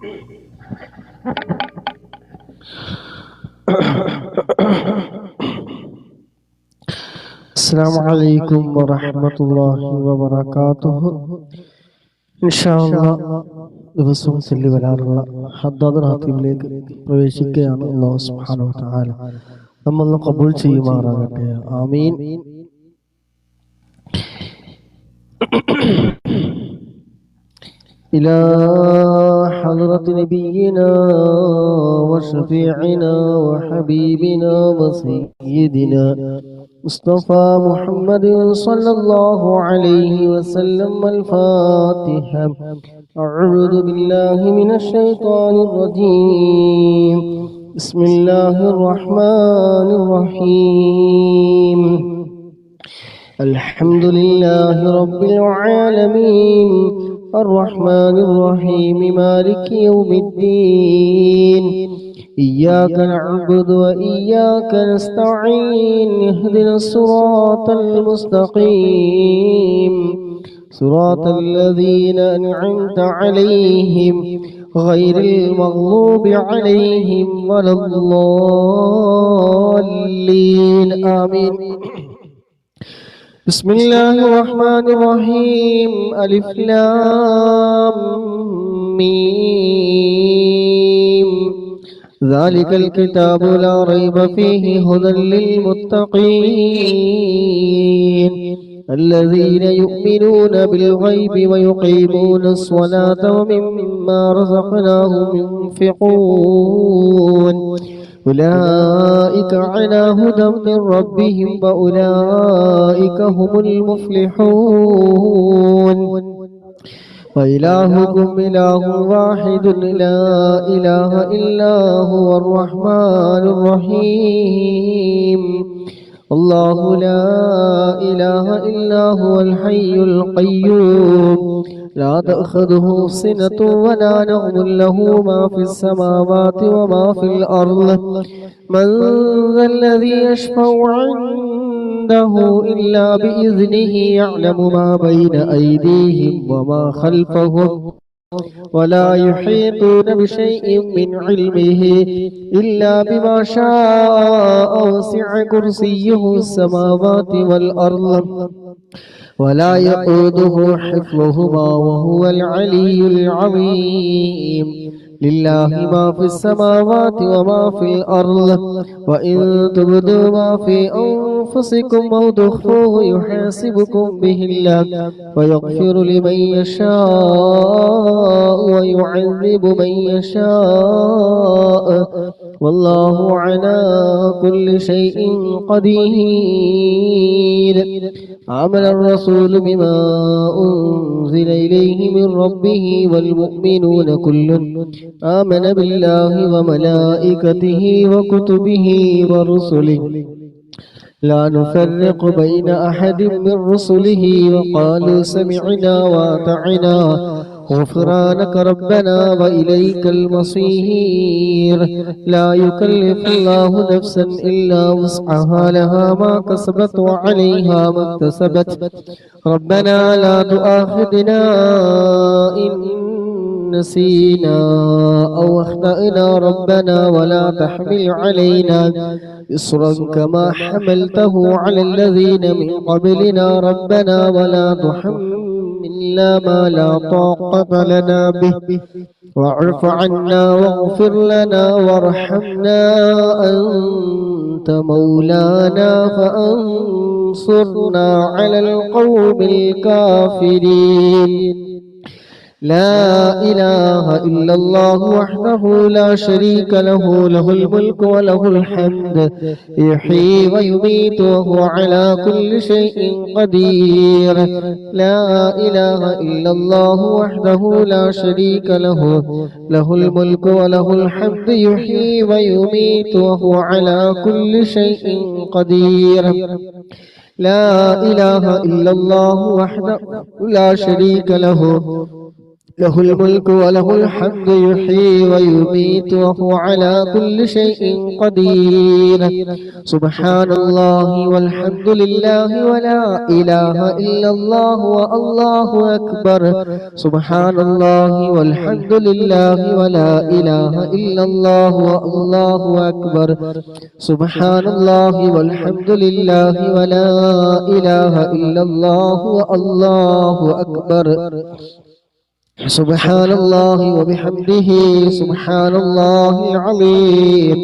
السلام عليكم ورحمة الله وبركاته. ഇൻഷാല്ലാ ദിവസവും ചൊല്ലി വരാറുള്ള ഹദ്ദാദ് റാത്തീബിലേക്ക് പ്രവേശിക്കുകയാണ്. അല്ലാഹു സുബ്ഹാനഹു വ തആല നമ്മെ ഖബൂൽ ചെയ്യുമാറാകട്ടെ. ആമീൻ. إلى حضرة نبينا وشفيعنا وحبيبنا وسيدنا مصطفى محمد صلى الله عليه وسلم الفاتحة. أعوذ بالله من الشيطان الرجيم. بسم الله الرحمن الرحيم. الحمد لله رب العالمين الرحمن الرحيم مالك يوم الدين. إياك نعبد وإياك نستعين. اهدنا الصراط المستقيم صراط الذين أنعمت عليهم غير المغضوب عليهم ولا الضالين. آمين. بسم الله الرحمن الرحيم. ألف لام ميم. ذلك الكتاب لا ريب فيه هدى للمتقين الذين يؤمنون بالغيب ويقيمون الصلاة ومما رزقناهم ينفقون أولئك على هدى من ربهم وأولئك هم المفلحون. وإلهكم إله واحد لا إله إلا هو الرحمن الرحيم. الله لا إله إلا هو الحي القيوم لا تأخذه سنة ولا نوم له ما في السماوات وما في الأرض. من ذا الذي يشفع عنده إلا بإذنه. يعلم ما بين أيديهم وما خلفهم ولا يحيطون بشيء من علمه إلا بما شاء. وسع كرسيه السماوات والأرض ولا يؤوده حفظهما وهو العلي العظيم. لله ما في السماوات وما في الأرض. وإن تبدوا ما في أنفسكم أو تخفوه يحاسبكم به الله ويغفر لمن يشاء ويعذب من يشاء والله على كل شيء قدير. آمن الرسول بما أنزل إليه من ربه والمؤمنون كل آمن بالله وملائكته وكتبه ورسله لا نفرق بين أحد من رسله وقالوا سمعنا وأطعنا غفرانك ربنا وإليك المصير. لا يكلف الله نفسا إلا وسعها لها ما كسبت وعليها ما اكتسبت. ربنا لا تؤاخذنا إن نسينا أو أخطأنا ربنا ولا تحمل علينا إصرا كما حملته على الذين من قبلنا ربنا ولا تحملنا ما لا طاقة لنا به واعف عنا واغفر لنا وارحمنا أنت مولانا فانصرنا على القوم الكافرين. لا إله إلا الله وحده لا شريك له له الملك وله الحمد يحيي ويميت وهو على كل شيء قدير. لا إله إلا الله وحده لا شريك له له الملك وله الحمد يحيي ويميت وهو على كل شيء قدير. لا إله إلا الله وحده لا شريك له له الملك وله الحمد يحيي ويميت وهو على كل شيء قدير سبحان الله والحمد لله ولا إله إلا الله والله أكبر سبحان الله والحمد لله ولا إله إلا الله والله أكبر سبحان الله والحمد لله ولا إله إلا الله والله أكبر سبحان الله وبحمده سبحان الله العظيم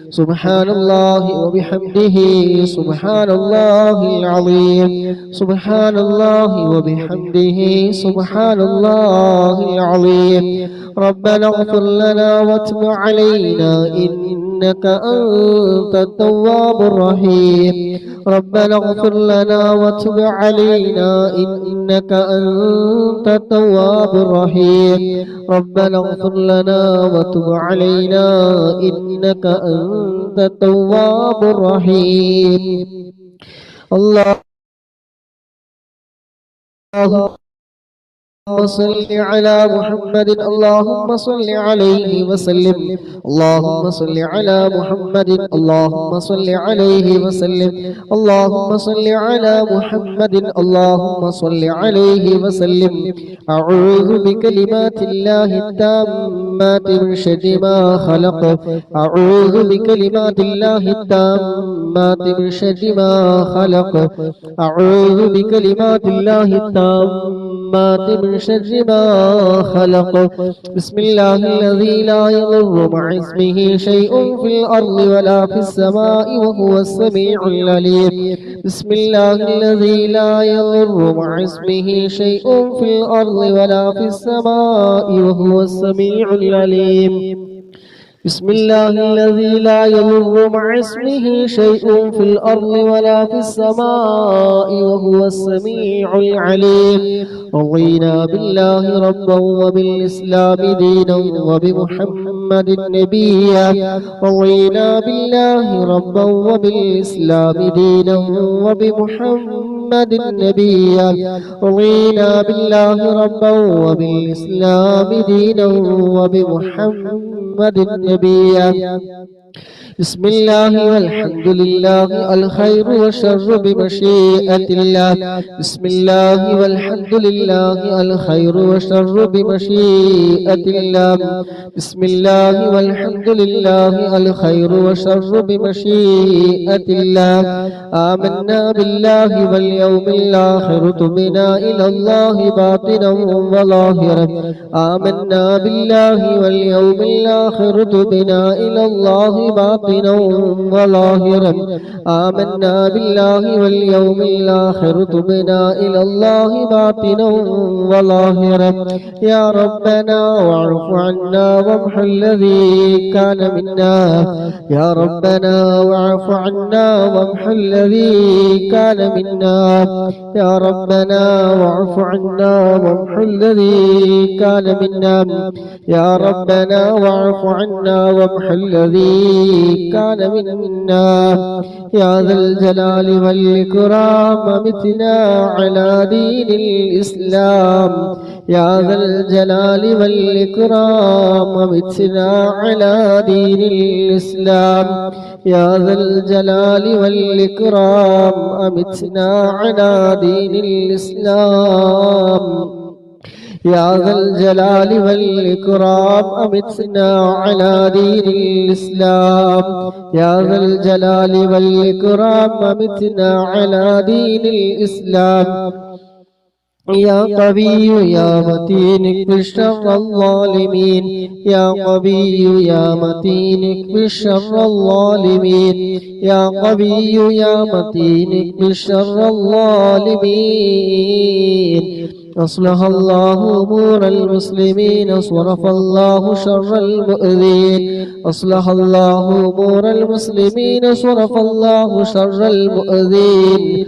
سبحان الله وبحمده سبحان الله العظيم سبحان الله وبحمده سبحان الله العظيم ربنا اغفر لنا واتب علينا إنك أنت التواب الرحيم ربنا اغفر لنا واتب علينا إنك أنت التواب الرحيم ربنا اغفر لنا واتب علينا إنك أنت التواب الرحيم اللهم صل على محمد اللهم صل عليه وسلم اللهم صل على محمد اللهم صل عليه وسلم اللهم صل على محمد اللهم صل عليه وسلم أعوذ بكلمات الله التامات من شر ما خلق أعوذ بكلمات الله التامات من شر ما خلق أعوذ بكلمات الله التامات من شر ما خلق بسم الله الذي لا يضر مع اسمه شيء في الأرض ولا في السماء وهو السميع العليم بسم الله الذي لا يضر مع اسمه شيء في الأرض ولا في السماء وهو السميع العليم بسم الله الذي لا يضر مع اسمه شيء في الأرض ولا في السماء وهو السميع العليم رضينا بالله ربا وبالإسلام دينا وبمحمد نبيا رضينا بالله ربا وبالإسلام دينا وبمحمد نبيا رضينا بالله ربا وبالإسلام دينا وبمحمد نبيا بسم الله والحمد لله الخير والشر بمشيئة الله بسم الله والحمد لله الخير والشر بمشيئة الله بسم الله والحمد لله الخير والشر بمشيئة الله آمنا بالله واليوم الآخر تبنا إلى الله باطنا وظاهرا آمنا بالله واليوم الآخر تبنا إلى الله باطنا وظاهرا آمنا بالله واليوم الآخر تبنا إلى الله باطنا وظاهرا يا ربنا واعف عنا وامح الذي كان منا يا ربنا واعف عنا وامح الذي كان منا يا ربنا واعف عنا وامح الذي كان منا يا ربنا واعف عنا وامح الذي كان منا يا ذا الجلال والإكرام متنا على دين الإسلام يا ذا الجلال والإكرام متنا على دين الإسلام يا ذا الجلال والإكرام أمتنا على دين الإسلام يا ذا الجلال والإكرام أمتنا على دين الإسلام يا ذا الجلال والإكرام أمتنا على دين الإسلام يا قوي يا متين اكفر شر الظالمين يا قوي يا متين اكفر شر الظالمين يا قوي يا متين اكفر شر الظالمين أصلح الله أمور المسلمين صرف الله شر المؤذين أصلح الله أمور المسلمين صرف الله شر المؤذين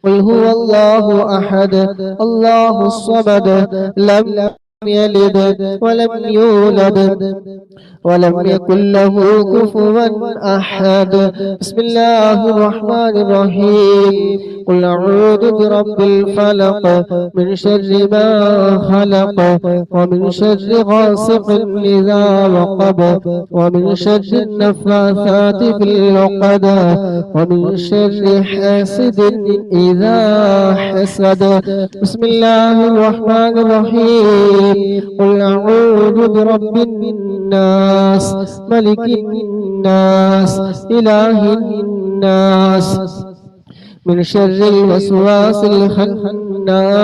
قل هو الله أحد الله الصمد لم يلد ولم يولد ولم يكن له كفوا أحد. بسم الله الرحمن الرحيم. قل أعوذ برب الفلق من شر ما خلق ومن شر غاسق إذا وقب ومن شر النفاثات في العقد ومن شر حاسد إذا حسد. بسم الله الرحمن الرحيم. قل أعوذ برب الناس ملك الناس إله الناس من شر الوسواس الخناس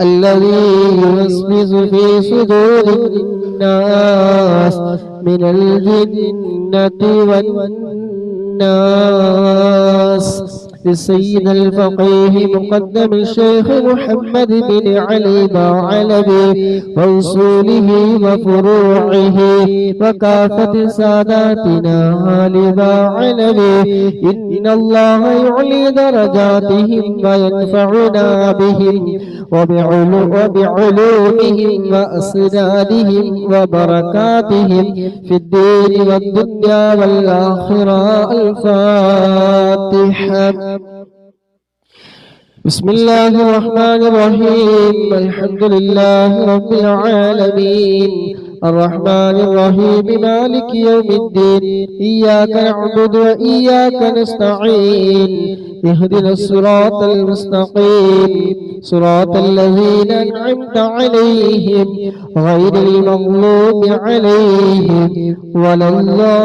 الذي يوسوس في صدور الناس من الجنة والناس. للسيد الفقيه مقدم الشيخ محمد بن علي بعلبي وأصوله وفروعه وكافة ساداتنا آل بعلبي. إن الله يعلي درجاتهم وينفعنا بهم وبعلومهم وأسرارهم وبركاتهم في الدين والدنيا والآخرة. الفاتحة. بسم الله الرحمن الرحيم. الحمد لله رب العالمين الرحمن الرحيم مالك يوم الدين. إياك نعبد وإياك نستعين. اهدنا الصراط المستقيم صراط الذين أنعمت عليهم غير المغضوب عليهم ولا الضالين.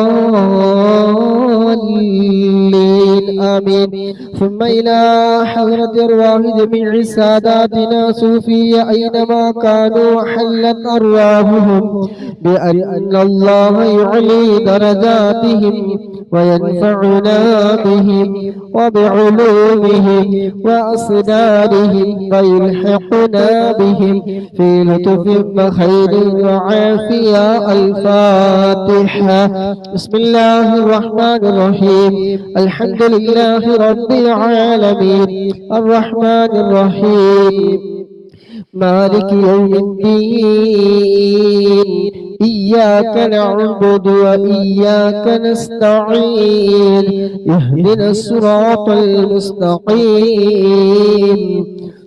آمين. ثم إلى حضرة أرواح جميع ساداتنا صوفية أينما كانوا حلت أرواحهم بأن الله يعلي درجاتهم وينفعنا بهم وبعلومهم وأسرارهم ويلحقنا بهم في لطف وخير وعافية. الفاتحة. بسم الله الرحمن الرحيم. الحمد لله رب العالمين الرحمن الرحيم مالك يوم الدين. إياك نعبد وإياك نستعين. اهدنا الصراط المستقيم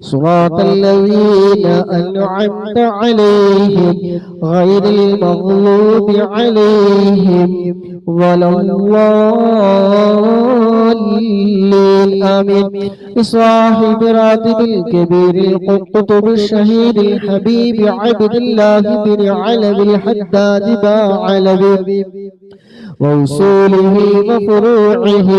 صراط الذين أنعمت عليهم غير المغضوب عليهم ولا الضالين. آمين. بصاحب راتب الكبير القطب الشهيد الحبيب عبد الله بن علوي الحداد بعلبي وأصوله وفروعه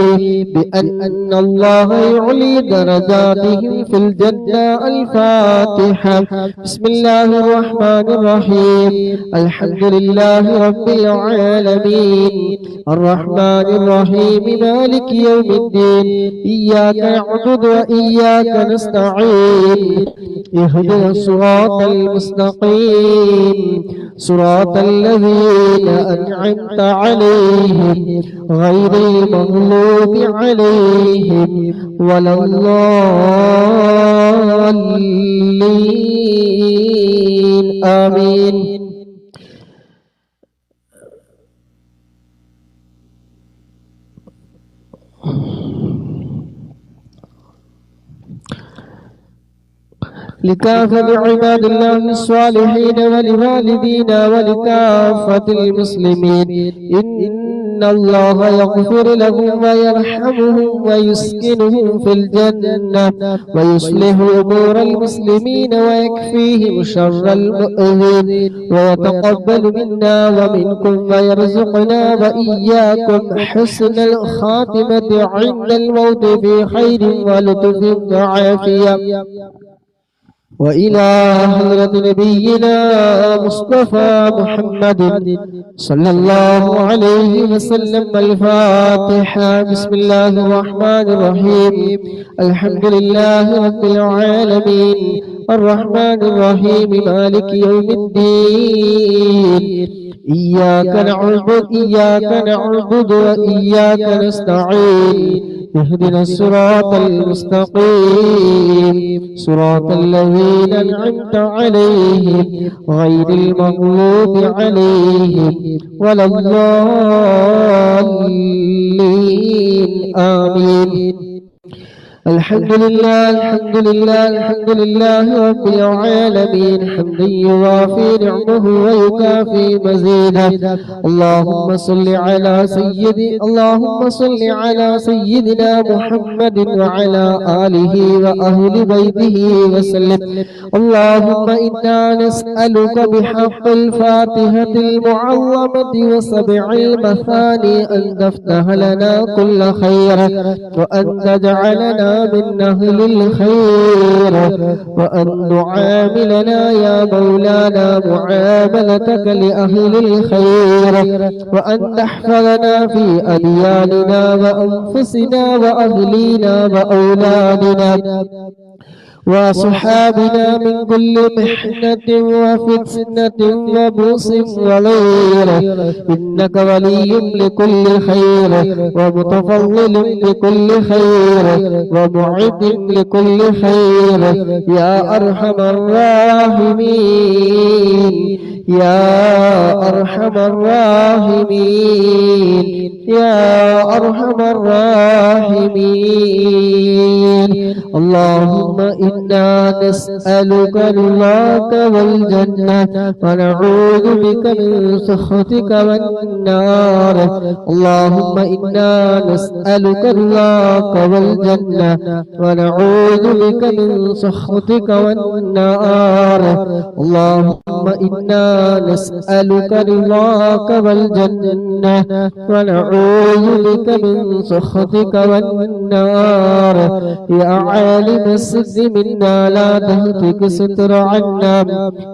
بأن الله يعلي درجاتهم في الجنة. الفاتحة. بسم الله الرحمن الرحيم. الحمد لله رب العالمين الرحمن الرحيم مالك يوم الدين. إياك نعبد وإياك نستعين. اهدنا الصراط المستقيم صراط الذين أنعمت عليهم غير المغضوب عليهم ولا الضالين. آمين. لكافة عباد الله الصالحين ولوالدينا ولكافة المسلمين. إن الله يغفر لهم ويرحمهم ويسكنهم في الجنة ويصلح أمور المسلمين ويكفيهم شر المؤذين ويتقبل منا ومنكم ويرزقنا وإياكم حسن الخاتمة عند الموت في خير ولطف وعافية. وإلى حضرة نبينا مصطفى محمد صلى الله عليه وسلم. الفاتحة. بسم الله الرحمن الرحيم. الحمد لله رب العالمين الرحمن الرحيم مالك يوم الدين. إياك نعبد وإياك نستعين. اهدنا الصراط المستقيم صراط الذين أنعمت عليهم غير المغضوب عليهم ولا الضالين آمين. الحمد لله الحمد لله الحمد لله رب العالمين حمدا يوافي نعمه ويكافي مزيده. اللهم صل على سيدنا محمد وعلى آله وأهل بيته وسلم. اللهم إنا نسألك بحق الفاتحة المعظمة وسبع المثاني أن تفتح لنا كل خير وأن تجعلنا من أهل الخير وأن تعاملنا يا مولانا معاملتك لأهل الخير وأن تحفظنا في أدياننا وأنفسنا وأهلينا وأولادنا وصحابنا من كل محنة وفتنة وبؤس وغير. إنك ولي لكل خير ومتفضل لكل خير ومعد لكل خير يا أرحم الراحمين يا أرحم الراحمين يا أرحم الراحمين. اللهم إنا نسألك رضاك والجنة ونعوذ بك من سخطك والنار. اللهم إنا نسألك رضاك والجنة ونعوذ بك من سخطك والنار. اللهم إنا نسألك رضاك والجنة ونعوذ بك من سخطك والنار. يا عالم السر منا لا تهتك ستر عنا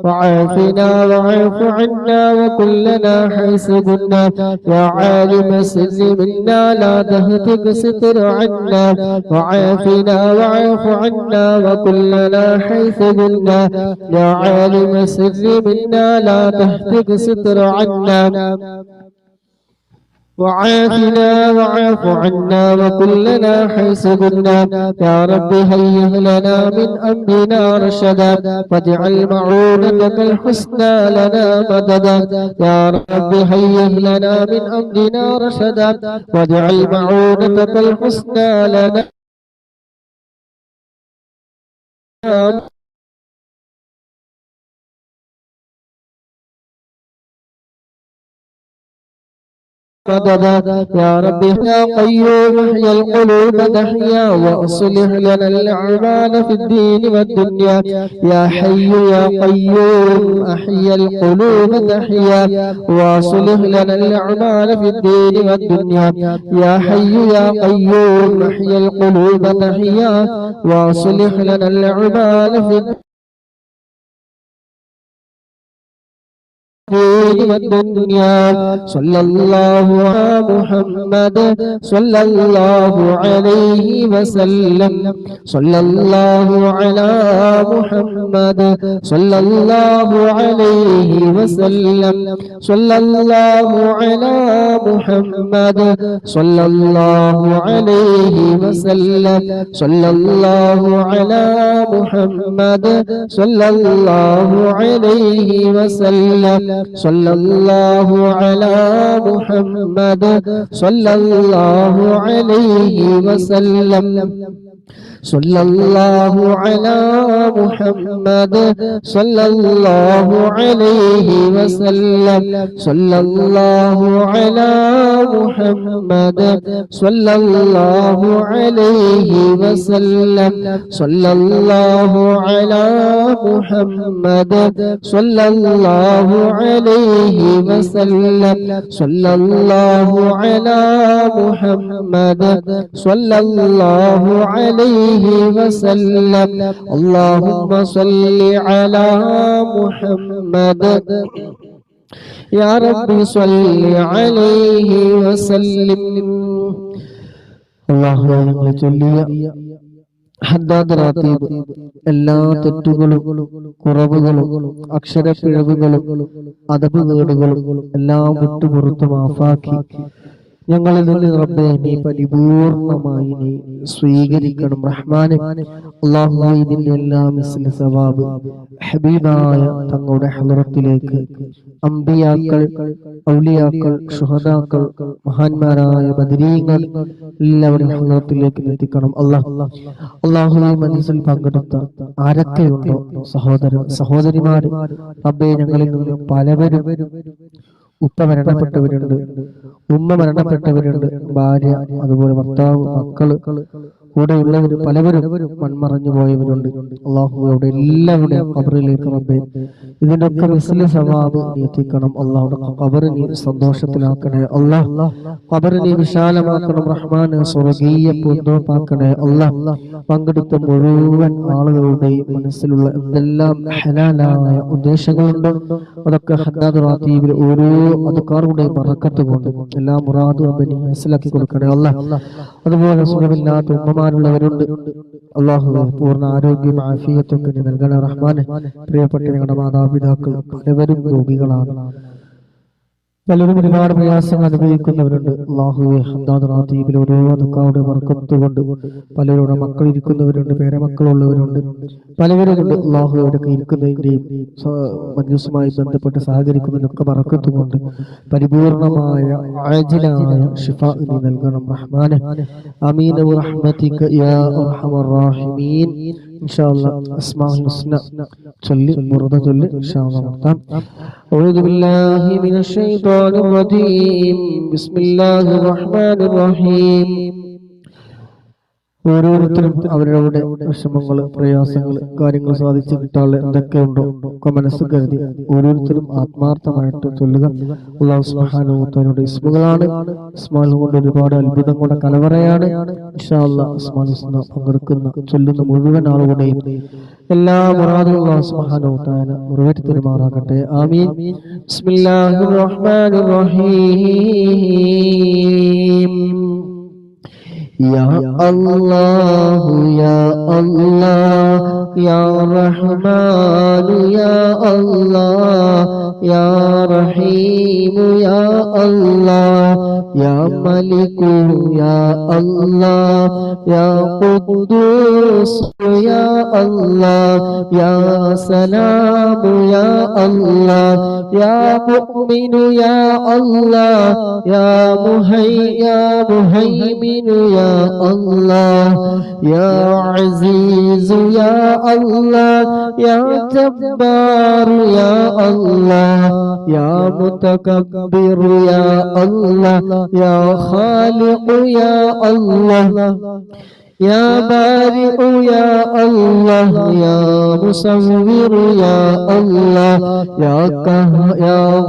وعافنا واعف عنا وكلنا حيث كنا. يا عالم السر منا لا تهتك ستر عنا وعافنا واعف عنا وكلنا حيث كنا. يا عالم السر منا لا تهتك ستر عنا وعافنا واعف عنا وكلنا حيث كنا. يا رب هيئ لنا من أمرنا رشدا واجعل معونتك الحسنى لنا مددا. يا رب هيئ لنا من أمرنا رشدا واجعل معونتك الحسنى لنا مددا. يا رب يا قيوم احيا القلوب تحيا واصلح لنا الاعمال في الدين والدنيا. يا حي يا قيوم احيا القلوب تحيا واصلح لنا الاعمال في الدين والدنيا. يا حي يا قيوم احيا القلوب تحيا واصلح لنا الاعمال في والدنيا. صلى الله على محمد صلى الله عليه وسلم. صلى الله على محمد صلى الله عليه وسلم. صلى الله على محمد صلى الله عليه وسلم. صلى الله على محمد صلى الله عليه وسلم. صلى الله على محمد صلى الله عليه وسلم. صلى الله على محمد صلى الله عليه وسلم. صلى الله على محمد صلى الله عليه وسلم. صلى الله على محمد صلى الله عليه وسلم. صلى الله على محمد صلى الله عليه وسلم. اللهم صل على محمد يا رب صل عليه وسلم. الله ഞങ്ങളെ ചൊല്ലിയ ഹദ്ദാദ് റാത്തീബ് എല്ലാ തെറ്റുകളും കുറവുകളും അക്ഷരപ്പിഴവുകളും അദബ് കേടുകളും എല്ലാം വിട്ടുപുറത്ത് മാഫാക്കി ഞങ്ങളിൽ നിന്ന് റബ്ബേ നീ പരിപൂർണമായി നീ സ്വീകരിക്കണം റഹ്മാനെ. അല്ലാഹുവേ ഇതിന്റെ എല്ലാം മിസ്ല സവാബ് ഹബീബായ തങ്ങളുടെ ഹളറത്തിലേക്ക് അംബിയാക്കൾ, ഔലിയാക്കൾ, ശുഹദാക്കൾ, മഹാന്മാരായ ബദരീങ്ങൾ എല്ലാവരും ഹളറത്തിലേക്ക് എത്തിക്കണം അല്ലാഹുവേ. മജ്ലിസിൽ പങ്കെടുത്ത ആരൊക്കെയുണ്ടോ സഹോദരിമാർ റബ്ബേ, ഞങ്ങളിൽ നിന്ന് പലവരും ഉപ്പ മരണപ്പെട്ടവരുണ്ട്, ഉമ്മ മരണപ്പെട്ടവരുണ്ട്, ഭാര്യ, അതുപോലെ ഭർത്താവ്, മക്കള്, കൂടെയുള്ളവർ പലവരും മൺമറഞ്ഞു പോയവരുണ്ട്. അള്ളാഹുവോടെ എല്ലാവരുടെയും ഖബറിലേക്ക് റബ്ബേ ഇതിന്റെ ഒക്കെ മിസ്ല സവാബ് നീ എത്തിക്കണം. അള്ളാഹുടെ ഖബറ് നീ സന്തോഷത്തിലാക്കണേ അല്ലാഹ്. ഖബറ് നീ വിശാലമാക്കണം റഹ്മാനെ, സ്വർഗീയ പൂന്തോപ്പാക്കണേ അല്ലാഹ്. പങ്കെടുത്ത മുഴുവൻ ആളുകളുടെയും മനസ്സിലുള്ള എന്തെല്ലാം ഹലാലായ ഉദ്ദേശങ്ങളുണ്ടോ അതൊക്കെ ഹദ്ദാദ് റാത്തീബിൽ ഓരോ അതുക്കാരുടെയും ബറക്കത്ത് കൊണ്ട് എല്ലാ മുറാദും റബ്ബേ നീ മനസ്സിലാക്കി കൊടുക്കണേ അല്ലാഹ്. അതുപോലെ സുഖമില്ലാത്ത ഉമ്മമാരുള്ളവരുണ്ട്, അല്ലാഹുവേ പൂർണ്ണ ആരോഗ്യം ആഫിയത്തൊക്കെ നീ നൽകണേ റഹ്മാനെ. പ്രിയപ്പെട്ട ഞങ്ങളുടെ മാതാപിതാക്കൾ പലവരും രോഗികളാണ്, പലരും ഒരുപാട് പ്രയാസങ്ങൾ അനുഭവിക്കുന്നവരുണ്ട്. അല്ലാഹുവേ ഹദ്ദാദ് റാത്തീബിൽ ഓരോ അതുക്കാരുടെ ബർക്കത്ത് കൊണ്ട് പലരുടെ മക്കൾ ഇരിക്കുന്നവരുണ്ട്, പേരമക്കളുള്ളവരുണ്ട്, പലവരുമുണ്ട്. അല്ലാഹുവോടൊക്കെ ഇരിക്കുന്നതിന്റെയും മജ്ലിസുമായി ബന്ധപ്പെട്ട് സഹകരിക്കുന്നതിനൊക്കെ ബർക്കത്ത് കൊണ്ട് പരിപൂർണമായ ആജിലായ ശിഫാ നീ നൽകണം റഹ്മാനെ. ആമീൻ ബിറഹ്മതിക യാ അർഹമർ റഹീമീൻ. ഇൻഷാ അല്ലാഹ് അസ്മാഉൽ ഹുസ്ന ചൊല്ലി മുർദ ചൊല്ലി ഇൻഷാ അല്ലാഹ് നിർത്താം. അഊദു ബില്ലാഹി മിനശ് ശൈത്വാനിർ റജീം. ബിസ്മില്ലാഹിർ റഹ്മാനിർ റഹീം. ഓരോരുത്തരും അവരവരുടെ വിഷമങ്ങൾ, പ്രയാസങ്ങൾ, കാര്യങ്ങൾ സാധിച്ചു കിട്ടാനുള്ള എന്തൊക്കെയുണ്ടോ ഒക്കെ മനസ്സ് കരുതി ഓരോരുത്തരും ആത്മാർത്ഥമായിട്ട് ചൊല്ലുക. അല്ലാഹു സുബ്ഹാനഹു വ തആലയുടെ ഇസ്മുകളാണ്. ഇസ്മാൽ കൊണ്ട് ഒരുപാട് അത്ഭുതങ്ങളുടെ കലവറയാണ്. ഇൻഷാ അല്ലാഹ് ഇസ്മാൽ ഹുസ്ന പങ്കെടുക്കുന്ന ചൊല്ലുന്ന മുഴുവൻ ആളുകളുടെയും എല്ലാ മുറാദുകളും അല്ലാഹു സുബ്ഹാനഹു വ തആല നിറവേറ്റി തരുമാറാകട്ടെ. ആമീൻ. ബിസ്മില്ലാഹിർ റഹ്മാനിർ റഹീം. Ya Allah, Ya Allah, Ya Rahman, Ya Allah, Ya Rahim, Ya Allah, Ya Malik, Ya Allah, Ya Quddus, Ya Allah, Ya Salam, Ya Allah, Ya Mu'min, Ya Allah, Ya Muhaymin, Ya Allah, Ya Aziz, Ya Allah, Ya Jabbar, Ya Allah, Ya Mutakabbir, Ya Allah, Ya Khaliq, Ya Allah, Ya Bari'u, Ya Allah, Ya Musawwir, Ya Allah, Ya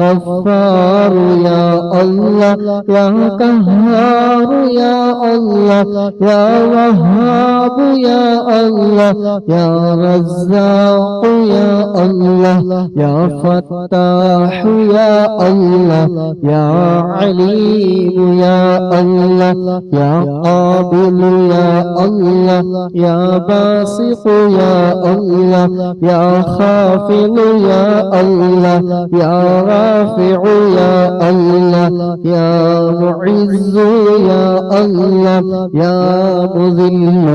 Ghaffar, Ya Allah, Ya Qahhar, Ya Allah, Ya Wahhab, Ya Allah, Ya Razzaq, Ya Allah, Ya Fattah, Ya Allah, Ya Alim, Ya Allah, Ya Qabil, Ya Allah, Ya Basit, Ya Allah, Ya Khafid, Ya Allah, Ya Rafi', Ya Allah, Ya Mu'izz, Ya Allah, Ya Mudhill,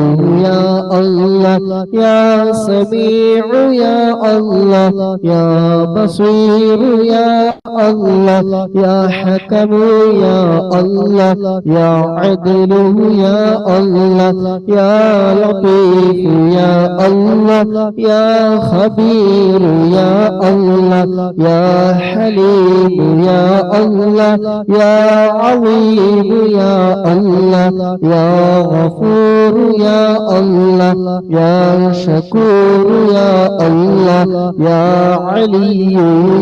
Ya Allah, Ya Sami', Ya Allah, Ya Basir, Ya Allah, Ya Hakam, Ya Allah, Ya Adl, Ya Allah, Ya Latif, Ya Allah, Ya Khabir, Ya Allah, Ya Halim, Ya Allah, Ya Azim, Ya Allah, Ya Ghafur, Ya Allah, Ya Shakur, Ya Allah, Ya Ali,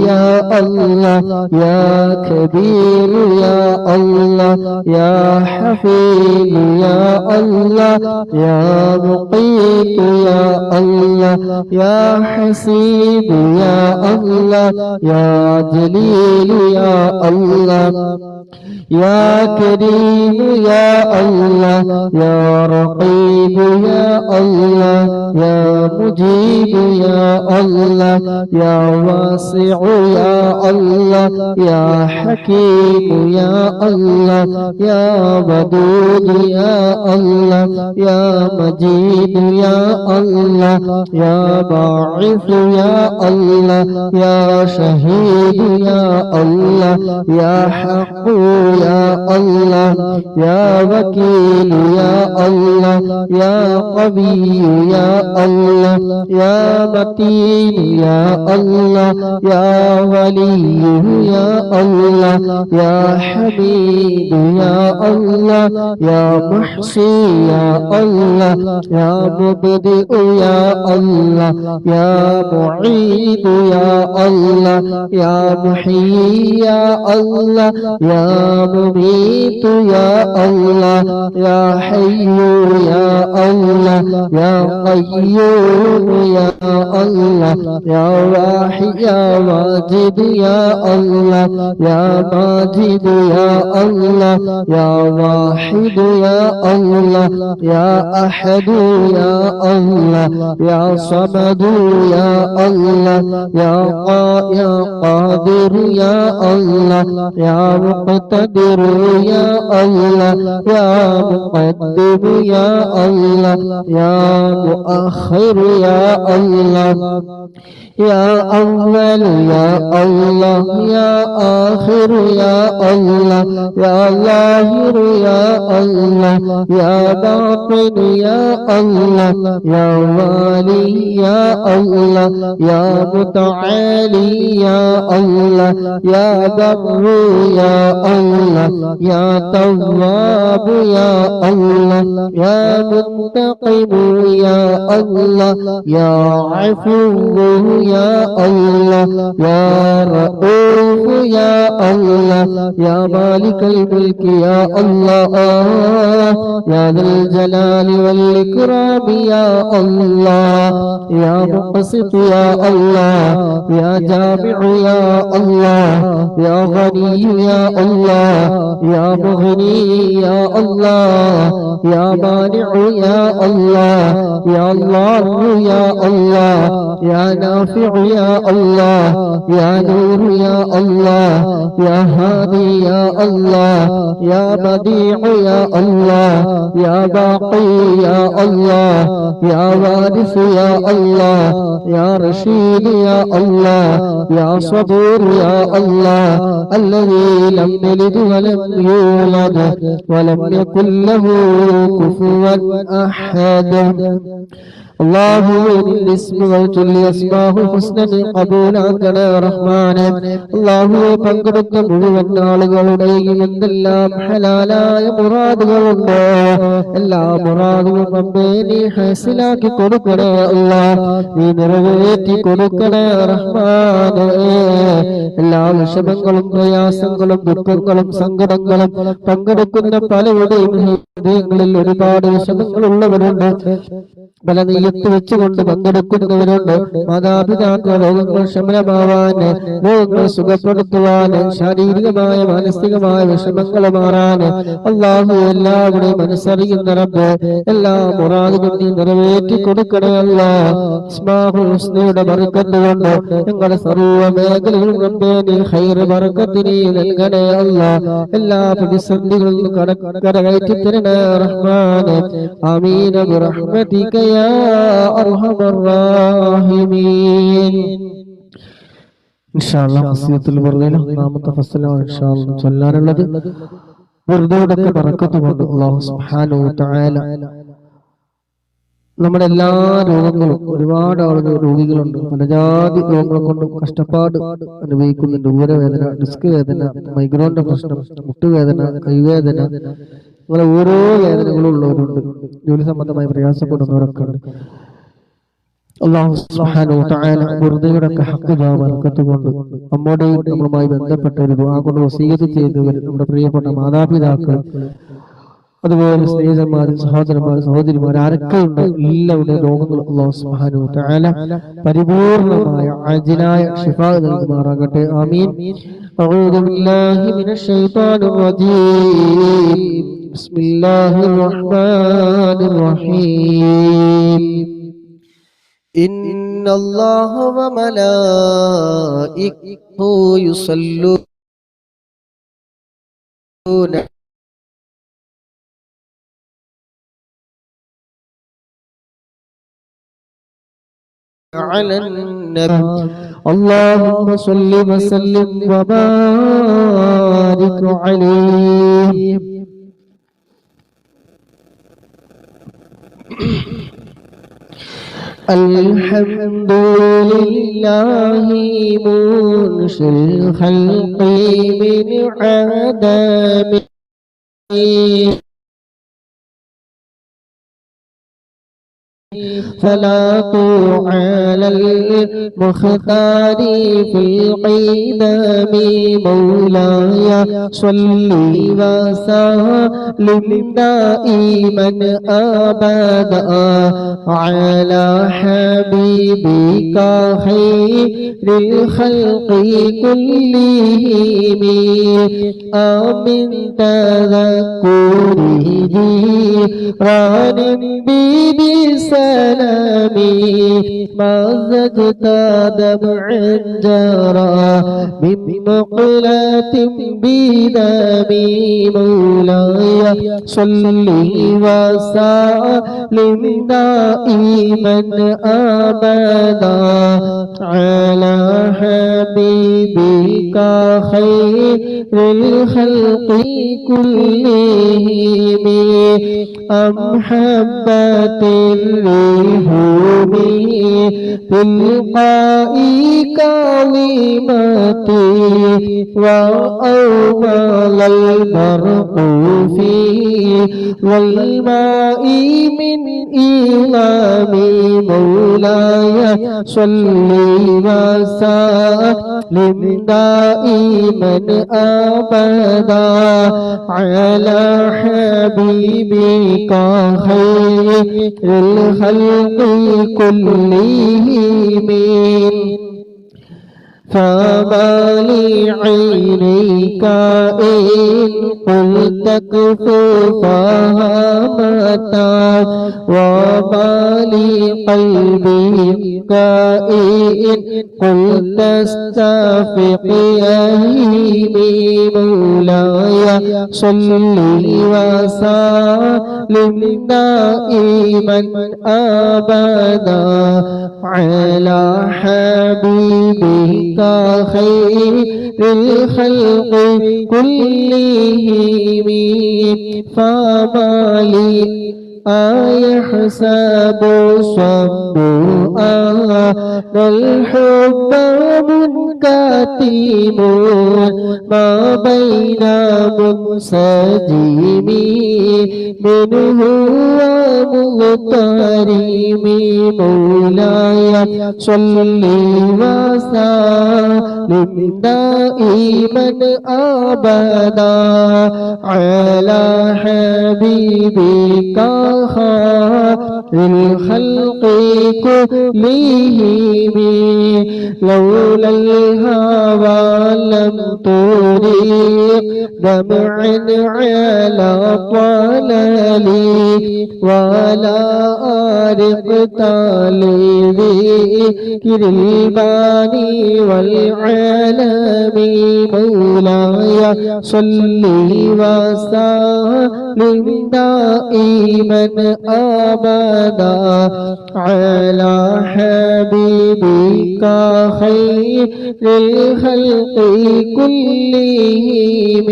Ya Allah, Ya Kabir, Ya Allah, Ya Hafid, Ya Allah, Ya Muqit, Ya Allah, Ya Hasib, Ya Allah, Ya Jalil, Ya Allah, Ya Karim, Ya Allah, Ya Raqib, Ya Allah, Ya Mujib, Ya الله يا واسع يا الله يا حكيم يا الله يا ودود يا الله يا مجيد يا الله يا باعث يا الله يا شهيد يا الله يا حق يا الله يا وكيل يا الله يا قوي يا الله يا متين يا الله يا ولي يا الله يا حميد يا الله يا محصي يا الله يا مبدئ يا الله يا معيد يا الله يا محيي يا الله يا مميت يا الله يا حي يا الله يا قيوم يا الله يا واحد يا واجد يا الله يا ماجد يا الله يا واحد يا الله يا أحد يا الله يا صمد يا الله يا قادر يا الله يا مقتدر يا الله يا مقدم يا الله يا مؤخر يا الله يا أول يا الله يا آخر يا الله يا ظاهر يا الله يا باطن يا الله يا والي يا الله يا متعالي يا الله يا بر يا الله يا تواب يا الله يا منتقم يا الله يا عفو يا الله يا رؤوف يا الله يا مالك الملك يا الله يا ذا الجلال والإكرام يا الله يا مقسط يا الله يا جامع يا الله يا غني يا الله يا مغني يا الله يا مانع يا الله يا الله يا الله يا نافع يا الله يا نور يا الله يا هادي يا الله يا بديع يا الله يا باقي يا الله يا وارث يا الله يا رشيد يا الله يا صبور يا الله الذي لم يلد ولم يولد ولم يكن له كفوا أحد الله بالاسم والجل اسماه الحسنى قبولاക്കണേ റഹ്മാനേ അല്ലാഹുവേ പങ്കെടുത്ത മുഴുവൻ ആളുകളുടെയും എന്തെല്ലാം ഹലാലായ മുറാദുകളുണ്ടോ എല്ലാ മുറാദുകളും റബ്ബേ നീ ഹാസിലാക്കി കൊടുക്കണേ അല്ലാഹ് നീ നിറവേറ്റി കൊടുക്കണേ റഹ്മാനേ എല്ലാ വിഷമങ്ങളും പ്രയാസങ്ങളും ദുഃഖങ്ങളും സങ്കടങ്ങളും പങ്കെടുക്കുന്ന പലരുടെയും ഹൃദയങ്ങളിൽ ഒരുപാട് വിഷമങ്ങളുള്ളവരുണ്ട് പല നെയ്യത്ത് വെച്ചുകൊണ്ട് പങ്കെടുക്കുന്നവരുണ്ട് മാതാപിതാക്കൾ രോഗങ്ങൾ ശമനമാവാന് രോഗങ്ങൾ സുഖപ്പെടുത്തുവാന് ശാരീരികമായ മാനസികമായ വിഷമങ്ങൾ മാറാന് അല്ലാഹു എല്ലാവരുടെയും മനസ്സറിയുന്ന റബ്ബ് എല്ലാ മുറാദുകളും നീ നിറവേറ്റി കൊടുക്കണേ അല്ലാഹ് അസ്മാഉൽ ഹുസ്നയുടെ ബർക്കത്ത് കൊണ്ട് ഞങ്ങളുടെ സർവ്വ മേഖലകളിലും റബ്ബേ നീ ഖൈർ ബർക്കത്ത് നീ നൽകണേ അല്ലാഹ് എല്ലാ പ്രതിസന്ധികളിലും കരകയറ്റി തരണേ റഹ്മാനേ ആമീൻ ബിറഹ്മതിക യാ അർഹമർ റഹീമീൻ ഇൻഷാഅല്ലാഹ് ഖസിയത്തുൽ ബർദയിലെ ഒന്നാമത്തെ ഫസ്ലാണ് ഇൻഷാഅല്ലാഹ് ചൊല്ലാനുള്ളത് ബർദയുടെ ബർക്കത്ത് കൊണ്ട് അല്ലാഹു സുബ്ഹാനഹു വ തആല നമ്മുടെ എല്ലാ രോഗങ്ങളും ഒരുപാട് ആളുകൾ രോഗികളുണ്ട് പലജാതി രോഗങ്ങളെ കൊണ്ട് കഷ്ടപ്പാട് അനുഭവിക്കുന്നുണ്ട് ഊരവേദന ഡിസ്ക് വേദന മൈഗ്രോണിന്റെ പ്രശ്നം മുട്ടുവേദന കൈവേദന അങ്ങനെ ഓരോ വേദനകളും ഉള്ളവരുണ്ട് ജോലി സംബന്ധമായി പ്രയാസപ്പെടുന്നവരൊക്കെ ഉണ്ട് അല്ലാഹു സുബ്ഹാനഹു വ തആല ബർദയുടെ ഹഖ് ബർക്കത്ത് കൊണ്ട് നമ്മോടെയും നമ്മളുമായി ബന്ധപ്പെട്ട ഒരു ദുആ കൊണ്ട് വസീയത്ത് ചെയ്തവർ നമ്മുടെ പ്രിയപ്പെട്ട മാതാപിതാക്കൾ അതുപോലെ സ്നേഹിതന്മാർ സഹോദരന്മാർ സഹോദരിമാർ ആരൊക്കെ ഉണ്ട് എല്ലാവരുടെയും രോഗങ്ങൾ അല്ലാഹു സുബ്ഹാനഹു വ തആല പരിപൂർണമായ അജിലായ ശിഫാ നൽകുമാറാകട്ടെ ആമീൻ അഊദു ബില്ലാഹി മിനശ് ശൈത്വാനിർ റജീം ബിസ്മില്ലാഹിർ റഹ്മാനിർ റഹീം إن الله وملائكته يصلون على النبي اللهم صل وسلم وبارك عليه. الحمد لله منشئ الخلق من عدم صلاة على المختار في القدم مولاي صل وسلم دائما أبدا على حبيبك خير الخلق كلهم آمن تذكره جيران بسلامي ما زدت دمعا جرى من مقلة بدمي مولاي صل وسلم دائما أبدا على حبيبك خير الخلق كلهم أم حبت الريح تلقاء كلمتي وأومل البرق في والماء من إلامي مولاي صل وسلم دائما أبدا على حبيبك خير الخلق كلهم فما لعينيك إن قلت كفوفها متى وما لقلبك إن قلت استفق يهيمي مولاي صل وسلم دائما أبدا على حبيبك خير الخلق كلهم فما لي أيحسب صبوا أن الحب منكتم ما بين منسجم منه ومغترم مولاي صل وسلم دائما أبدا على حبيبك الخلق كلهم لولا الهوى لم تريق دمعا على طلالي ولا أرقت لذكر الباني والعالم مولاي صل وسلم دائما أبدا على حبيبك خير الخلق كلهم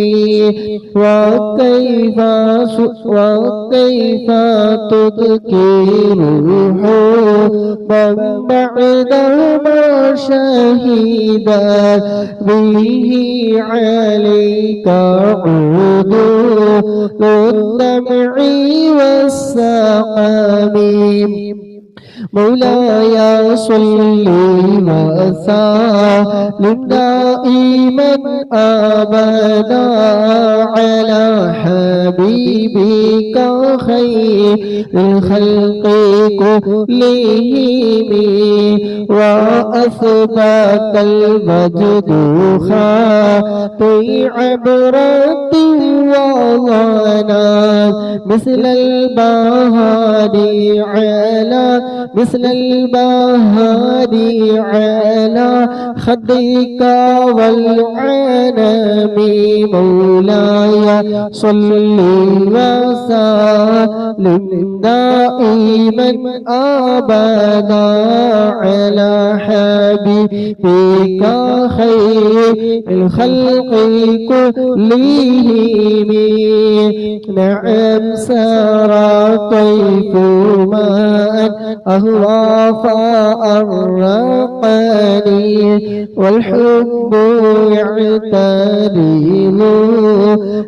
وكيف تذكره من بعدما شهد به عليك عود الدمع والسقام مولاي صل وسلم دائما أبدا على حبيبك خير الخلق كلهم وأثبت المجد خاطي عبرة وظنا مثل البهادي على مثل البهار على خدك والعنم مولاي صل وسلم دائما أبدا على حبيبك خير الخلق كلهم. نعم سرى طيف ماء أهوى فأرقني والحب يعترض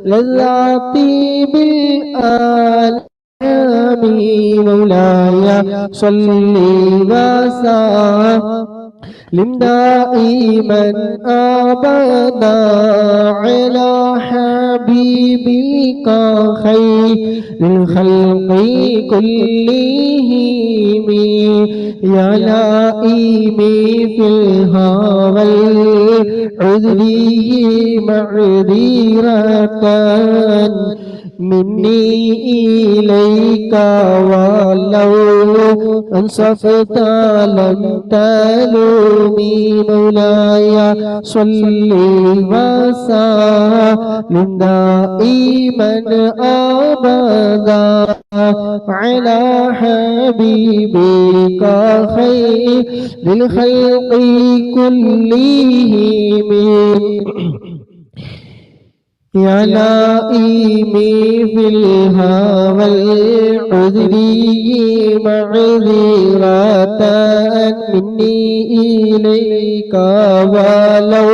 لذاتي بالآلام مولاي صل وسلم دائما أبدا على حبيبك خير الخلق كلهم. يا لائمي في الهوى العذري معذرة مني إليك ولو أنصفت لم تلومي مولاي صل وسلم دائما أبدا على حبيبك خير للخلق كلهم. يا لائمي في الهوى العذري معذرة مني إليك ولو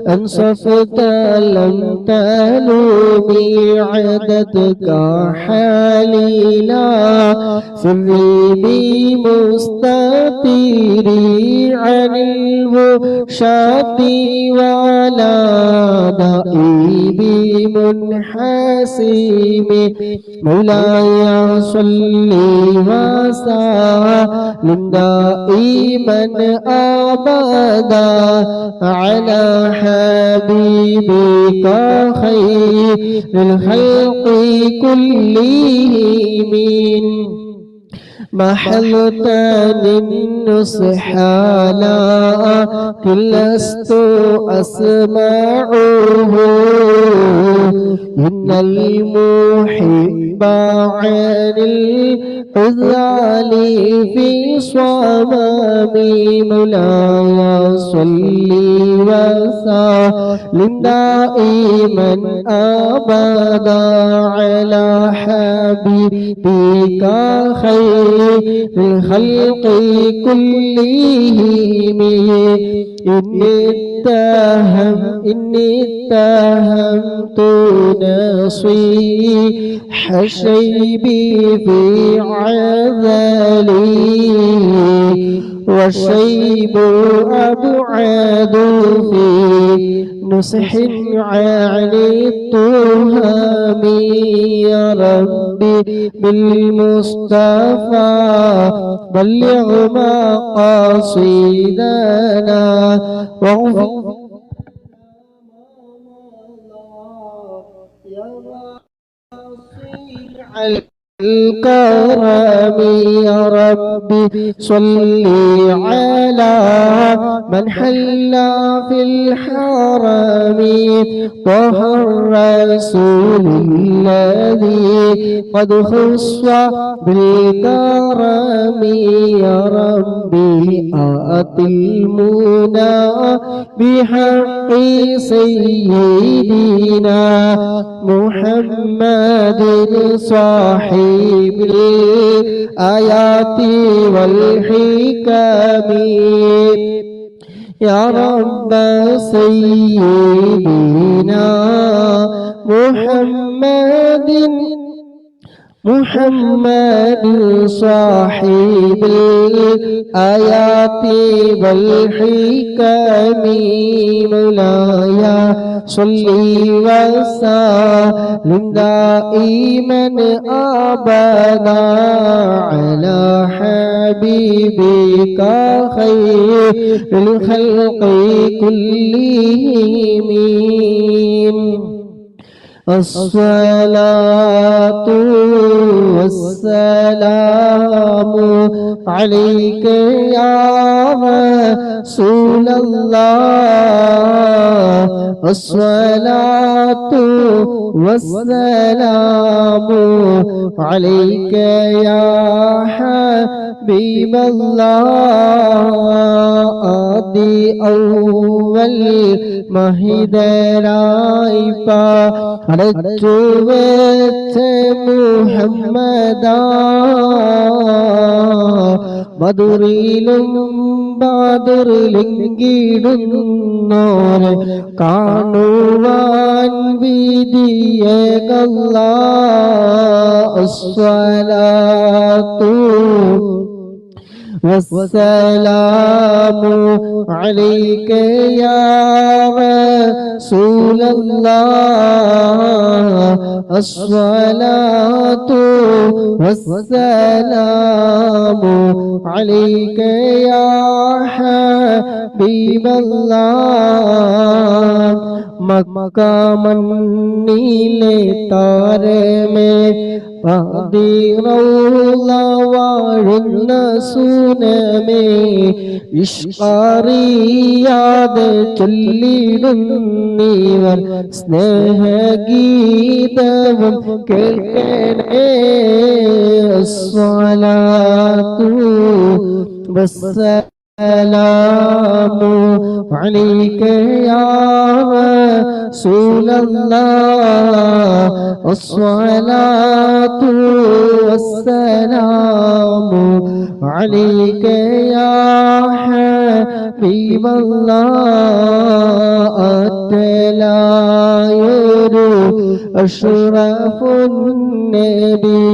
أنصفت لم تلومي عددك حالي لا سري بمستطيري عن الوشاة ولا دائي بمنحسم مولاي صل وسلم دائما أبدا على حبيبك خير الخلق كلهم. محلتان النصح لكن لست أسمعه إن المحب عن العذال في صمامي مولاي صل وسلم دائما أبدا على حبيبك خير الخلق كلهم. إني اتهمت نصيح شيبي في عذلي والشيب أبعد في نصح عن التهم. يا ربي بالمصطفى بلغ مقاصدنا واغفر الكرم. يا ربي صل على من حل في الحرم طه الرسول الذي قد خص بالكرم. يا ربي آت المنى بحق سيدنا محمد صاحب الآيات والحكم. يا رب سيدنا محمد صاحب الآيات والحكم مولاي صل وسلم دائما أبدا على حبيبك خير الخلق كلهم. الصلاة والسلام عليك يا رسول الله الصلاة والسلام عليك يا حبيب الله آدي أول മഹിതരായി അടച്ചു വെച്ച മുഹമ്മദാ ബദറിലും ബദറിലെങ്കിടുന്നോരെ കാണുവാൻ വിധിയേകല്ലാ അസ്സലാത്തു والسلام عليك يا رسول الله الصلاة والسلام عليك يا حبيب الله മക്ക മണ്ണിലെ താരമേ പതിറൗള വാഴുന്ന സുനമേ ഇഷ്കറിയാതെ ചൊല്ലിടുന്നീവർ സ്നേഹഗീതവും കേൾക്കണേ അസ്സലാത്തു السلام عليك يا رسول الله الصلاة والسلام عليك يا حبيب الله أتلايرو أشرف النبي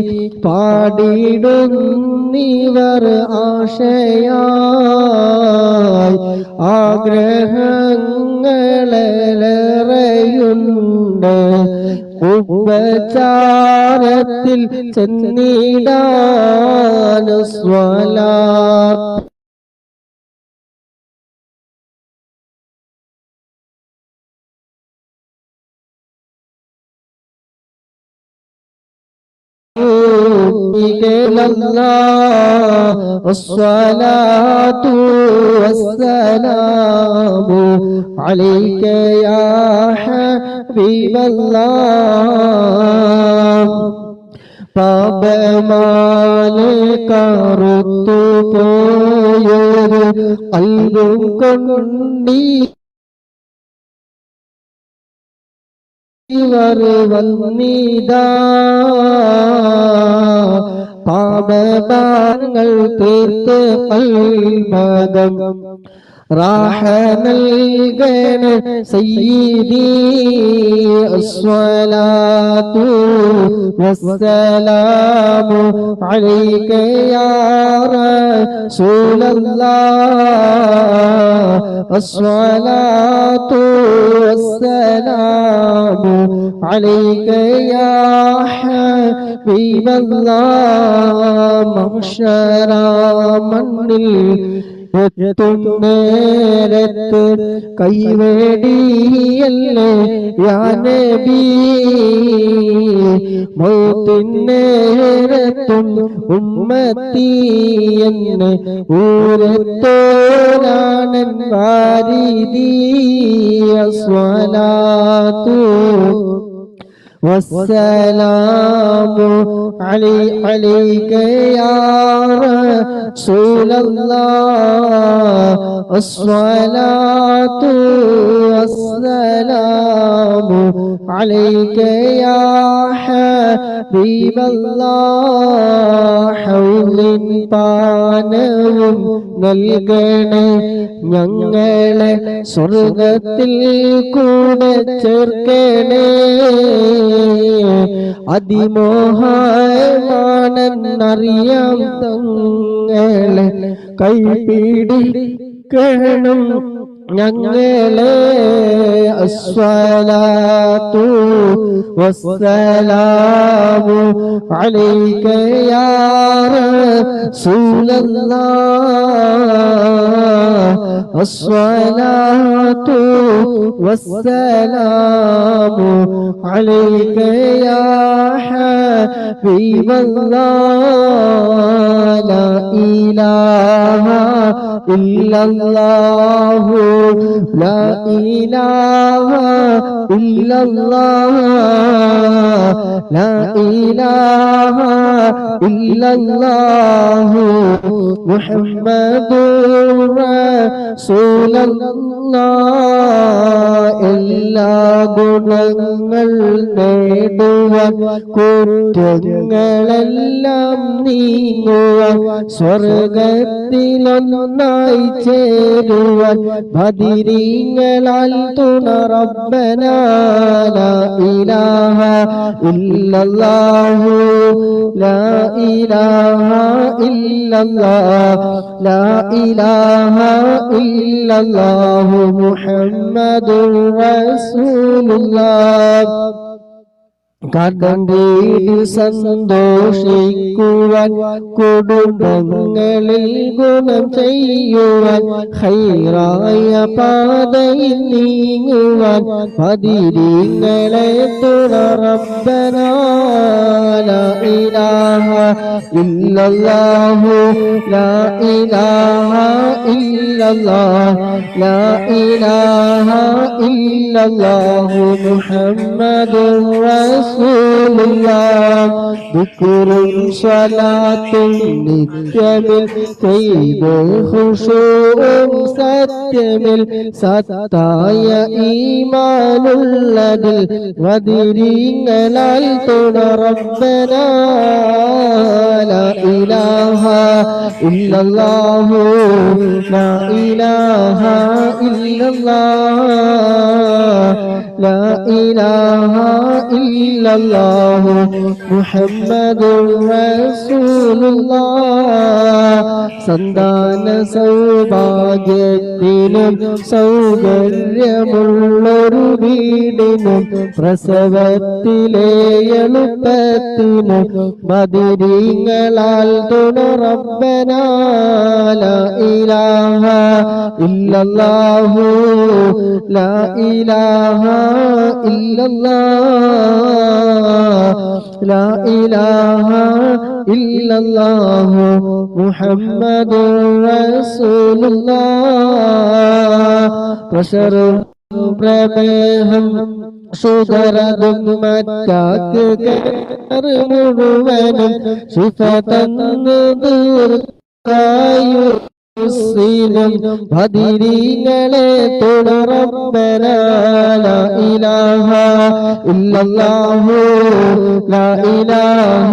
പാടിടുന്നിവർ ആശയായി ആഗ്രഹങ്ങളേറെയുണ്ട് ഉപചാരത്തിൽ ചെന്നിടാൻ സ്വലാത്ത് الله الصلاة والسلام عليك يا حبيب الله പാപമാലെ കറുത്തു പോയൊരു കൽബും കൊണ്ടീ ഇവർ വന്നിതാ പാപഭാരങ്ങൾ തീർത്ത് കൽബകം راح നൽകണ സയ്യിദി الصلاة والسلام عليك يا رسول الله الصلاة والسلام عليك يا حبيب الله محشر മണ്ണിൽ എത്തും നേരത്ത് കൈവേടിയല്ലേ യാ നബി മൗത്തിൻ നേരത്തും ഉമ്മത്തി എന്നെ ഊരത്തോരാണൻ വാരിദി അസ്സലാത്തു والسلام عليك يا رسول الله الصلاة والسلام عليك يا حبيب الله حول പാനവും നൽകണേ ഞങ്ങളെ സ്വർഗത്തിൽ കൂടെ ചേർക്കണേ അതിമോഹമാണെന്നറിയാം തങ്ങളെ കൈപിടിക്കണം ഞങ്ങളെ അസ്സലാത്തു വസ്സലാമു അലൈക യാ റസൂലല്ലാഹ് അസ്സലാത്തു വസ്സലാമു അലൈക യാ ഹബീബല്ലാഹ് ലാ ഇലാഹ ഇല്ലല്ലാഹു لا إله إلا الله لا إله إلا الله محمد رسول الله എല്ലാ ഗുണങ്ങൾ നേടുവാൻ കുറ്റങ്ങളെല്ലാം നീങ്ങുവാൻ സ്വർഗത്തിലൊന്നായി ചേരുവാൻ ബദിരീങ്ങളാൽ തുണ റബ്ബനാ ലാ ഇലാഹ ഇല്ലല്ലാഹു ലാ ഇലാഹ ഇല്ലല്ലാഹ് ലാ ഇലാഹ ഇല്ലല്ലാഹു മുഹമ്മദുർ റസൂലുള്ളാഹ് കടന്തേടി സന്തോഷിക്കുവാൻ കുടുംബങ്ങളിൽ ഗുണം ചെയ്യുവാൻ ഖൈറായ പാതയിൽ നീങ്ങുവാൻ ബദിരീങ്ങളെ തുണ റബ്ബനാ ലാ ഇലാഹ ഇല്ലല്ലാഹു ലാ ഇലാഹ ഇല്ലല്ലാഹ് ലാ ഇലാഹ ഇല്ലല്ലാഹു മുഹമ്മദുർ رسول الله ذكر صلاة നിത്യമിൽ ചെയ്ത് ഖുശൂഉം സത്യമിൽ സത്തായ ഈമാനുള്ളതിൽ വദിരീങ്ങളാൽ തുണ റബ്ബനാ ലാ ഇലാഹ ഇല്ലല്ലാഹു ലാ ഇലാഹ ഇല്ലല്ലാഹ് ലാ ഇലാഹ ഇല്ലല്ലാഹു മുഹമ്മദുർ റസൂലുള്ളാഹ് സന്താന സൗഭാഗ്യത്തിനും സൗകര്യമുള്ളൊരു വീടിനും പ്രസവത്തിലെ എളുപ്പത്തിനും ബദിരീങ്ങളാൽ തുണ റബ്ബനാ ലാ ഇലാഹ ഇല്ലല്ലാഹു ലാ ഇലാഹ ഇല്ലല്ലാഹ് ലാ ഇലാഹ ഇല്ലല്ലാഹു മുഹമ്മദുർ റസൂലുള്ളാഹ് പ്രഷറും പ്രമേഹം ഷുഗറതും മറ്റാക്ക് മുഴുവനും ശിഫ തന്നു ദീർഘായു ബദിരീങ്ങളെ തുണ റബ്ബനാ ലാ ഇലാഹ ഇല്ലല്ലാഹു ലാ ഇലാഹ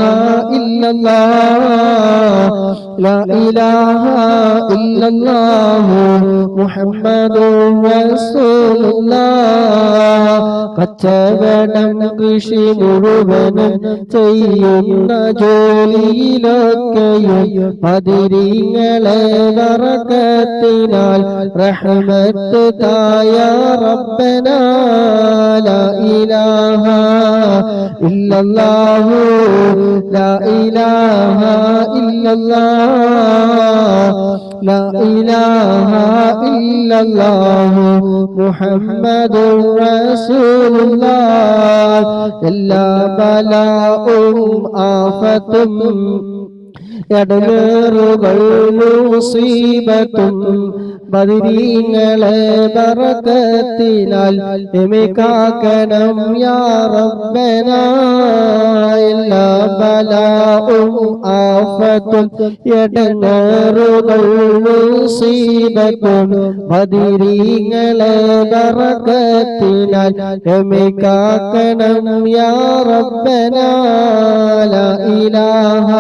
ഇല്ലല്ലാഹ് ലാ ഇലാഹ ഇല്ലല്ലാഹു മുഹമ്മദുർ റസൂലുള്ളാഹ് കച്ചവടം കൃഷി മുഴുവനും ചെയ്യുന്ന ജോലിയിലൊക്കെയും ബദിരീങ്ങളെ ബറകത്തിനാൽ റഹ്മത്ത് തായ റബ്ബനാ ലാ ഇലാഹ ഇല്ലല്ലാഹു ലാ ഇലാഹ ഇല്ലല്ലാഹ് ലാ ഇലാഹ ഇല്ലല്ലാഹു മുഹമ്മദുർ റസൂലുള്ളാഹ് എല്ലാ ബലാഉം ആഫത്തും എടങ്ങേറുകൾ മുസീബത്തും ബദിരീങ്ങളെ ബറകത്തിനാൽ എമികാക്കണം യാ റബ്ബനാ എല്ലാ ബലാഉം ആഫത്തും എടങ്ങേറുകൾ മുസീബത്തും ബദിരീങ്ങളെ ബറകത്തിനാൽ എമികാക്കണം യാ റബ്ബനാ ലാ ഇലാഹ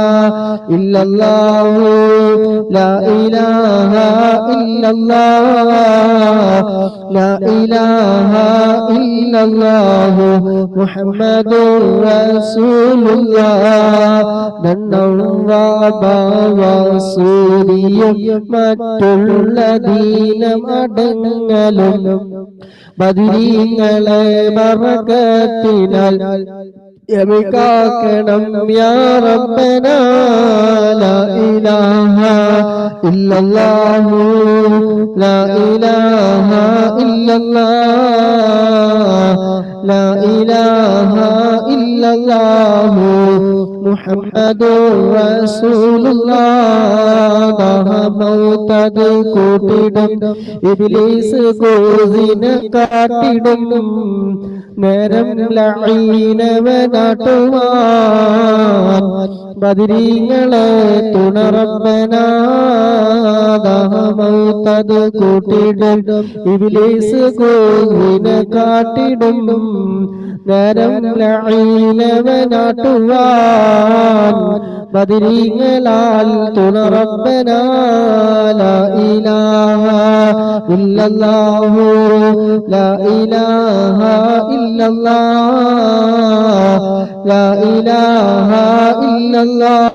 ഇല്ലല്ലാഹു ലാ ഇലാഹ ഇല്ലല്ലാഹ് ലാ ഇലാഹ ഇല്ലല്ലാഹു മുഹമ്മദുർ റസൂലുള്ളാഹ് ദണ്ണം വാബാവസൂരിയും മറ്റു മറ്റുള്ള ദീനമടങ്ങലും ബദരീങ്ങളെ ബറകത്തിനാൽ യമികാക്കണം യാ റബ്ബനാ ലാ ഇലാഹ ഇല്ലല്ലാഹു ലാ ഇലാഹ ഇല്ലല്ലാഹ് ലാ ഇലാഹ ഇല്ലല്ലാഹു മുഹമ്മദുർ റസൂലുള്ളാഹ് മൗതദ് കൂട്ടിടും ഇബ്ലീസ് ഗോസിനെ കാട്ടിടും നേരം ലഈനവനാട്ടുവാൻ ബദരീങ്ങളെ തുണ റബ്ബനാ മൗതദ് കൂട്ടിടും ഇബ്ലീസ് ഗോസിനെ കാട്ടിടും നേരം ലഈനവനാട്ടുവാൻ ബദരീങ്ങളാൽ തുണ റബ്ബനാ ലാ ഇലാഹ ഇല്ലല്ലാഹു ലാ ഇലാഹ ഇല്ലല്ലാഹ് ലാ ഇലാഹ ഇല്ലല്ലാഹ്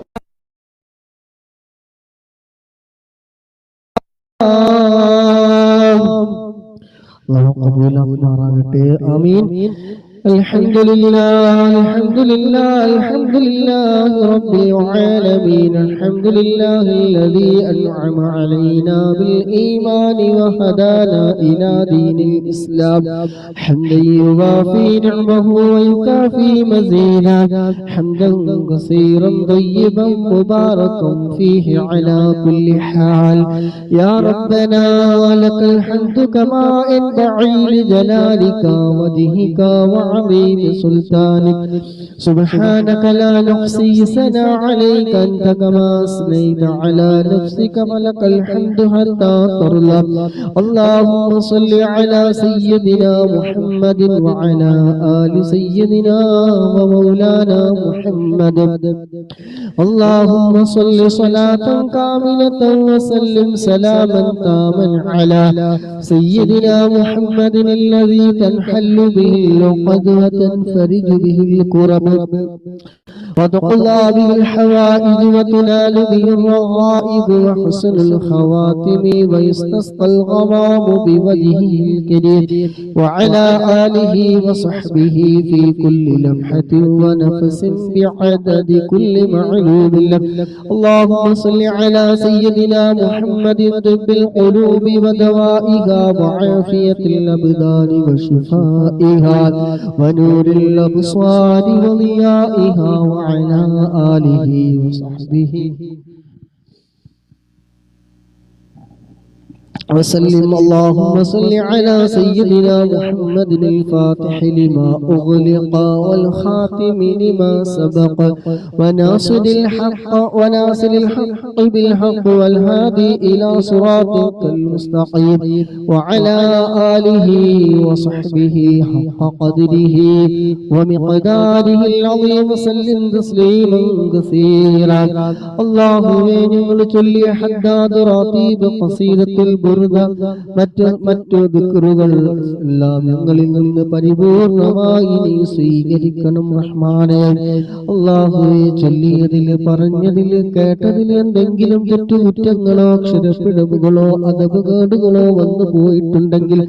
അല്ലാഹു ഖബൂലാക്കുമാറാകട്ടെ ആമീൻ الحمد لله الحمد لله الحمد لله رب العالمين الحمد لله الذي أنعم علينا بالإيمان وهدانا إلى دين الإسلام حمدا يوافي نعمه ويكافي مزيدا حمدا كثيرا طيبا مباركا فيه على كل حال يا ربنا لك الحمد كما ينبغي لجلالك وجهك عظيم سلطانك سبحانك لا نحصي ثناء عليك أنت كما أثنيت على نفسك ولك الحمد حتى ترضى اللهم صل على سيدنا محمد وعلى آل سيدنا ومولانا محمد اللهم صل صلاة كاملة وسلم سلاما تاما على سيدنا محمد الذي تنحل به اللقد وتنفرج به الكرب وتقضى به الحوائج وتنال به الرغائب وحسن الخواتم ويستسقى الغمام بوجهه الكريم وعلى آله وصحبه في كل لمحة ونفس بعدد كل معلوم لك اللهم صل على سيدنا محمد طب القلوب ودوائها وعافية الأبدان وشفائها ونور الأبصار وضيائها وعلى آله وصحبه وسلم اللهم صل على سيدنا محمد الفاتح لما أغلق والخاتم لما سبق وناصر الحق بالحق والهادي إلى صراطك المستقيم وعلى آله وصحبه حق قدره ومقداره العظيم وسلم تسليما كثيرا اللهم صل حداد راتب قصيدة മറ്റു ദിക്റുകൾ എല്ലാം ഞങ്ങളിൽ നിന്ന് പരിപൂർണമായി നീ സ്വീകരിക്കണം റഹ്മാനേ അല്ലാഹുവേ ചൊല്ലിയതിൽ പറഞ്ഞതിൽ കേട്ടതിൽ എന്തെങ്കിലും തെറ്റുകുറ്റങ്ങളോ അക്ഷരപ്പിഴവുകളോ അദബുകേടുകളോ വന്നു പോയിട്ടുണ്ടെങ്കിൽ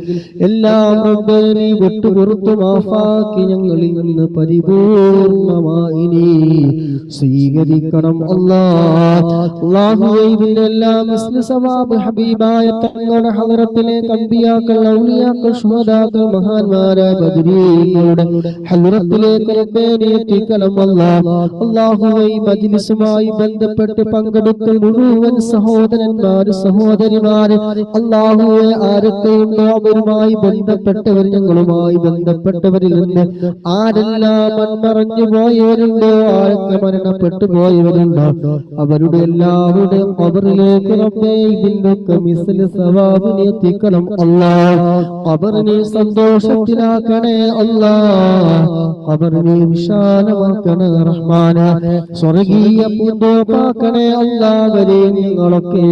എല്ലാം റബ്ബേ നീ വിട്ടുപുറത്തു മാഫാക്കി ഞങ്ങളിൽ നിന്ന് പരിപൂർണമായി നീ സ്വീകരിക്കണം അല്ലാഹുവേ ഇതിന്റെ എല്ലാം മിസ്ലു സവാബ് ഹബീബായ തങ്ങളുടെ ഹളറത്തിലേക്ക് അമ്പിയാക്കൾ ഔലിയാക്കൾ ശുഹദാക്കൾ മഹാന്മാരായ ബദരീങ്ങളുടെ ഹളറത്തിലേക്ക് റബ്ബേ നീ എത്തിക്കണം അല്ലാഹുവേ മജ്ലിസുമായി ബന്ധപ്പെട്ട് പങ്കെടുത്ത മുഴുവൻ സഹോദരന്മാര് സഹോദരിമാര് അല്ലാഹുവേ ആരൊക്കെയുണ്ടോ അവരുമായി ബന്ധപ്പെട്ടവർ ഞങ്ങളുമായി ബന്ധപ്പെട്ടവരിൽ നിന്ന് ആരെല്ലാം മൺമറഞ്ഞു പോയവരുണ്ടോ ആരൊക്കെ മരണപ്പെട്ടു പോയവരുണ്ടോ അവരുടെ എല്ലാവരുടെയും ഖബറിലേക്ക് റബ്ബേ ഇതിന്റെ മിസ്ല സവാബിനെ എത്തിക്കണം അല്ലാഹ് ഖബറിനെ സന്തോഷത്തിലാക്കണേ അല്ലാഹ് ഖബറിനെ വിശാലമാക്കണേ റഹ്മാനേ സ്വർഗീയ പൂന്തോപ്പാക്കണേ അല്ലാഹ് ഞങ്ങളൊക്കെ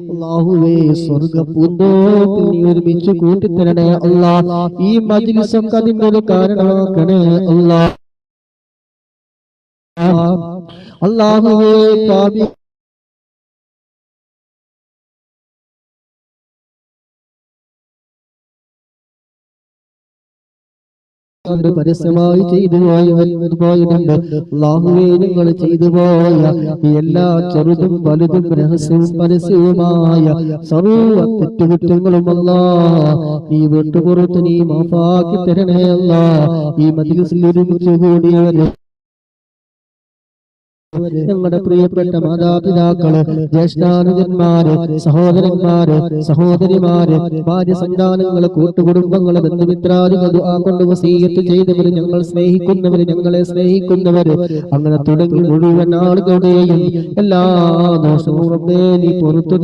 അല്ലാഹുവേ സ്വർഗ പൂന്തോപ്പിൽ നീ ഒരുമിച്ച് കൂട്ടിത്തരണേ അല്ലാഹ് ഈ മജ്ലിസൊക്കെ അതിന്റെ ഒരു കാരണമാക്കണേ അല്ലാഹ് അല്ലാഹുവേ പാപി കൊണ്ട് പരസ്യമായി ചെയ്തു പോയിട്ടുണ്ട്. അല്ലാഹുവേ ഞങ്ങൾ ചെയ്തു പോയ എല്ലാ ചെറുതും വലുതും രഹസ്യവും പരസ്യവുമായ സർവ്വ തെറ്റുകുറ്റങ്ങളും അല്ലാഹ് നീ വിട്ടുപുറത്ത് നീ മാഫാക്കി തരണേ അല്ലാഹ്. ഈ മജ്‌ലിസിൽ ഒരുമിച്ച് കൂടിയവരെ ഞങ്ങളുടെ പ്രിയപ്പെട്ട മാതാപിതാക്കള്, ജ്യേഷ്ഠാനുജന്മാര്, സഹോദരന്മാര്, സഹോദരിമാര്, ഭാര്യ സന്താനങ്ങള്, കൂട്ടുകുടുംബങ്ങള്, ബന്ധുമിത്രാദികൾ ദുആ കൊണ്ട് വസീയത്ത് ചെയ്തവര്, ഞങ്ങൾ സ്നേഹിക്കുന്നവര്, ഞങ്ങളെ സ്നേഹിക്കുന്നവര്, അങ്ങനെ തുടങ്ങി മുഴുവൻ ആളുകളുടെയും എല്ലാ ദോഷവും റബ്ബേ നീ പുറത്തു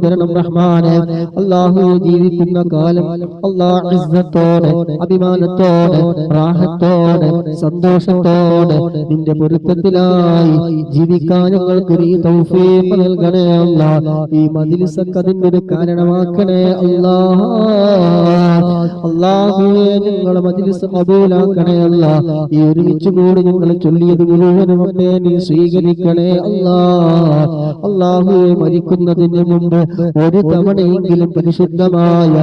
തരണം റഹ്മാനെ. അല്ലാഹു ജീവിക്കുന്ന കാലം അല്ലാഹ് ഇസ്സത്തോടെ, അഭിമാനത്തോടെ, റാഹത്തോടെ, സന്തോഷത്തോടെ നിന്റെ പൊരുത്തത്തിലായി ജീവിക്കാൻ ഞങ്ങൾക്ക് നീ തൗഫീഖ് നൽകണേ അല്ലാഹ്. ഈ മജ്‌ലിസൊക്കെ അതിന്റെ ഒരു കാരണമാക്കണേ അല്ലാഹ്. അല്ലാഹുവേ ഞങ്ങളെ മജ്‌ലിസ് ഖബൂലാക്കണേ അല്ലാഹ്. ഈ ഒരുമിച്ച് കൂടി ഞങ്ങൾ ചൊല്ലിയത് മുഴുവനും നീ സ്വീകരിക്കണേ അല്ലാഹ്. അല്ലാഹുവേ മരിക്കുന്നതിന് മുമ്പ് ഒരു തവണയെങ്കിലും പരിശുദ്ധമായ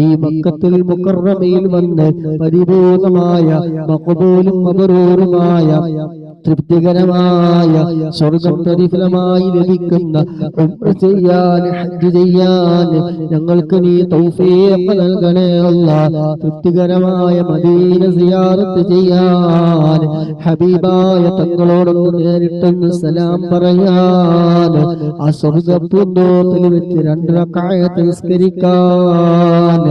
ഈ മക്കത്തുൽ മുകറമയിൽ വന്ന് പരിപൂർണമായ മഖബൂലും മബ്റൂറുമായ തൃപ്തികരമായ സ്വർഗം പ്രതിഫലമായി ലഭിക്കുന്ന ഉംറ ചെയ്യാൻ, ഹജ്ജ് ചെയ്യാൻ ഞങ്ങൾക്ക് നീ തൗഫീഖ് നൽകണേ അല്ലാഹ്. തൃപ്തികരമായ മദീന സിയാറത്ത് ചെയ്യാൻ, ഹബീബായ തങ്ങളോടൊന്ന് നേരിട്ടൊന്ന് സലാം പറയാൻ, ആ സ്വർഗപ്പൂന്തോപ്പിൽ വെച്ച് 2 റക്അത്ത് നിസ്കരിക്കാൻ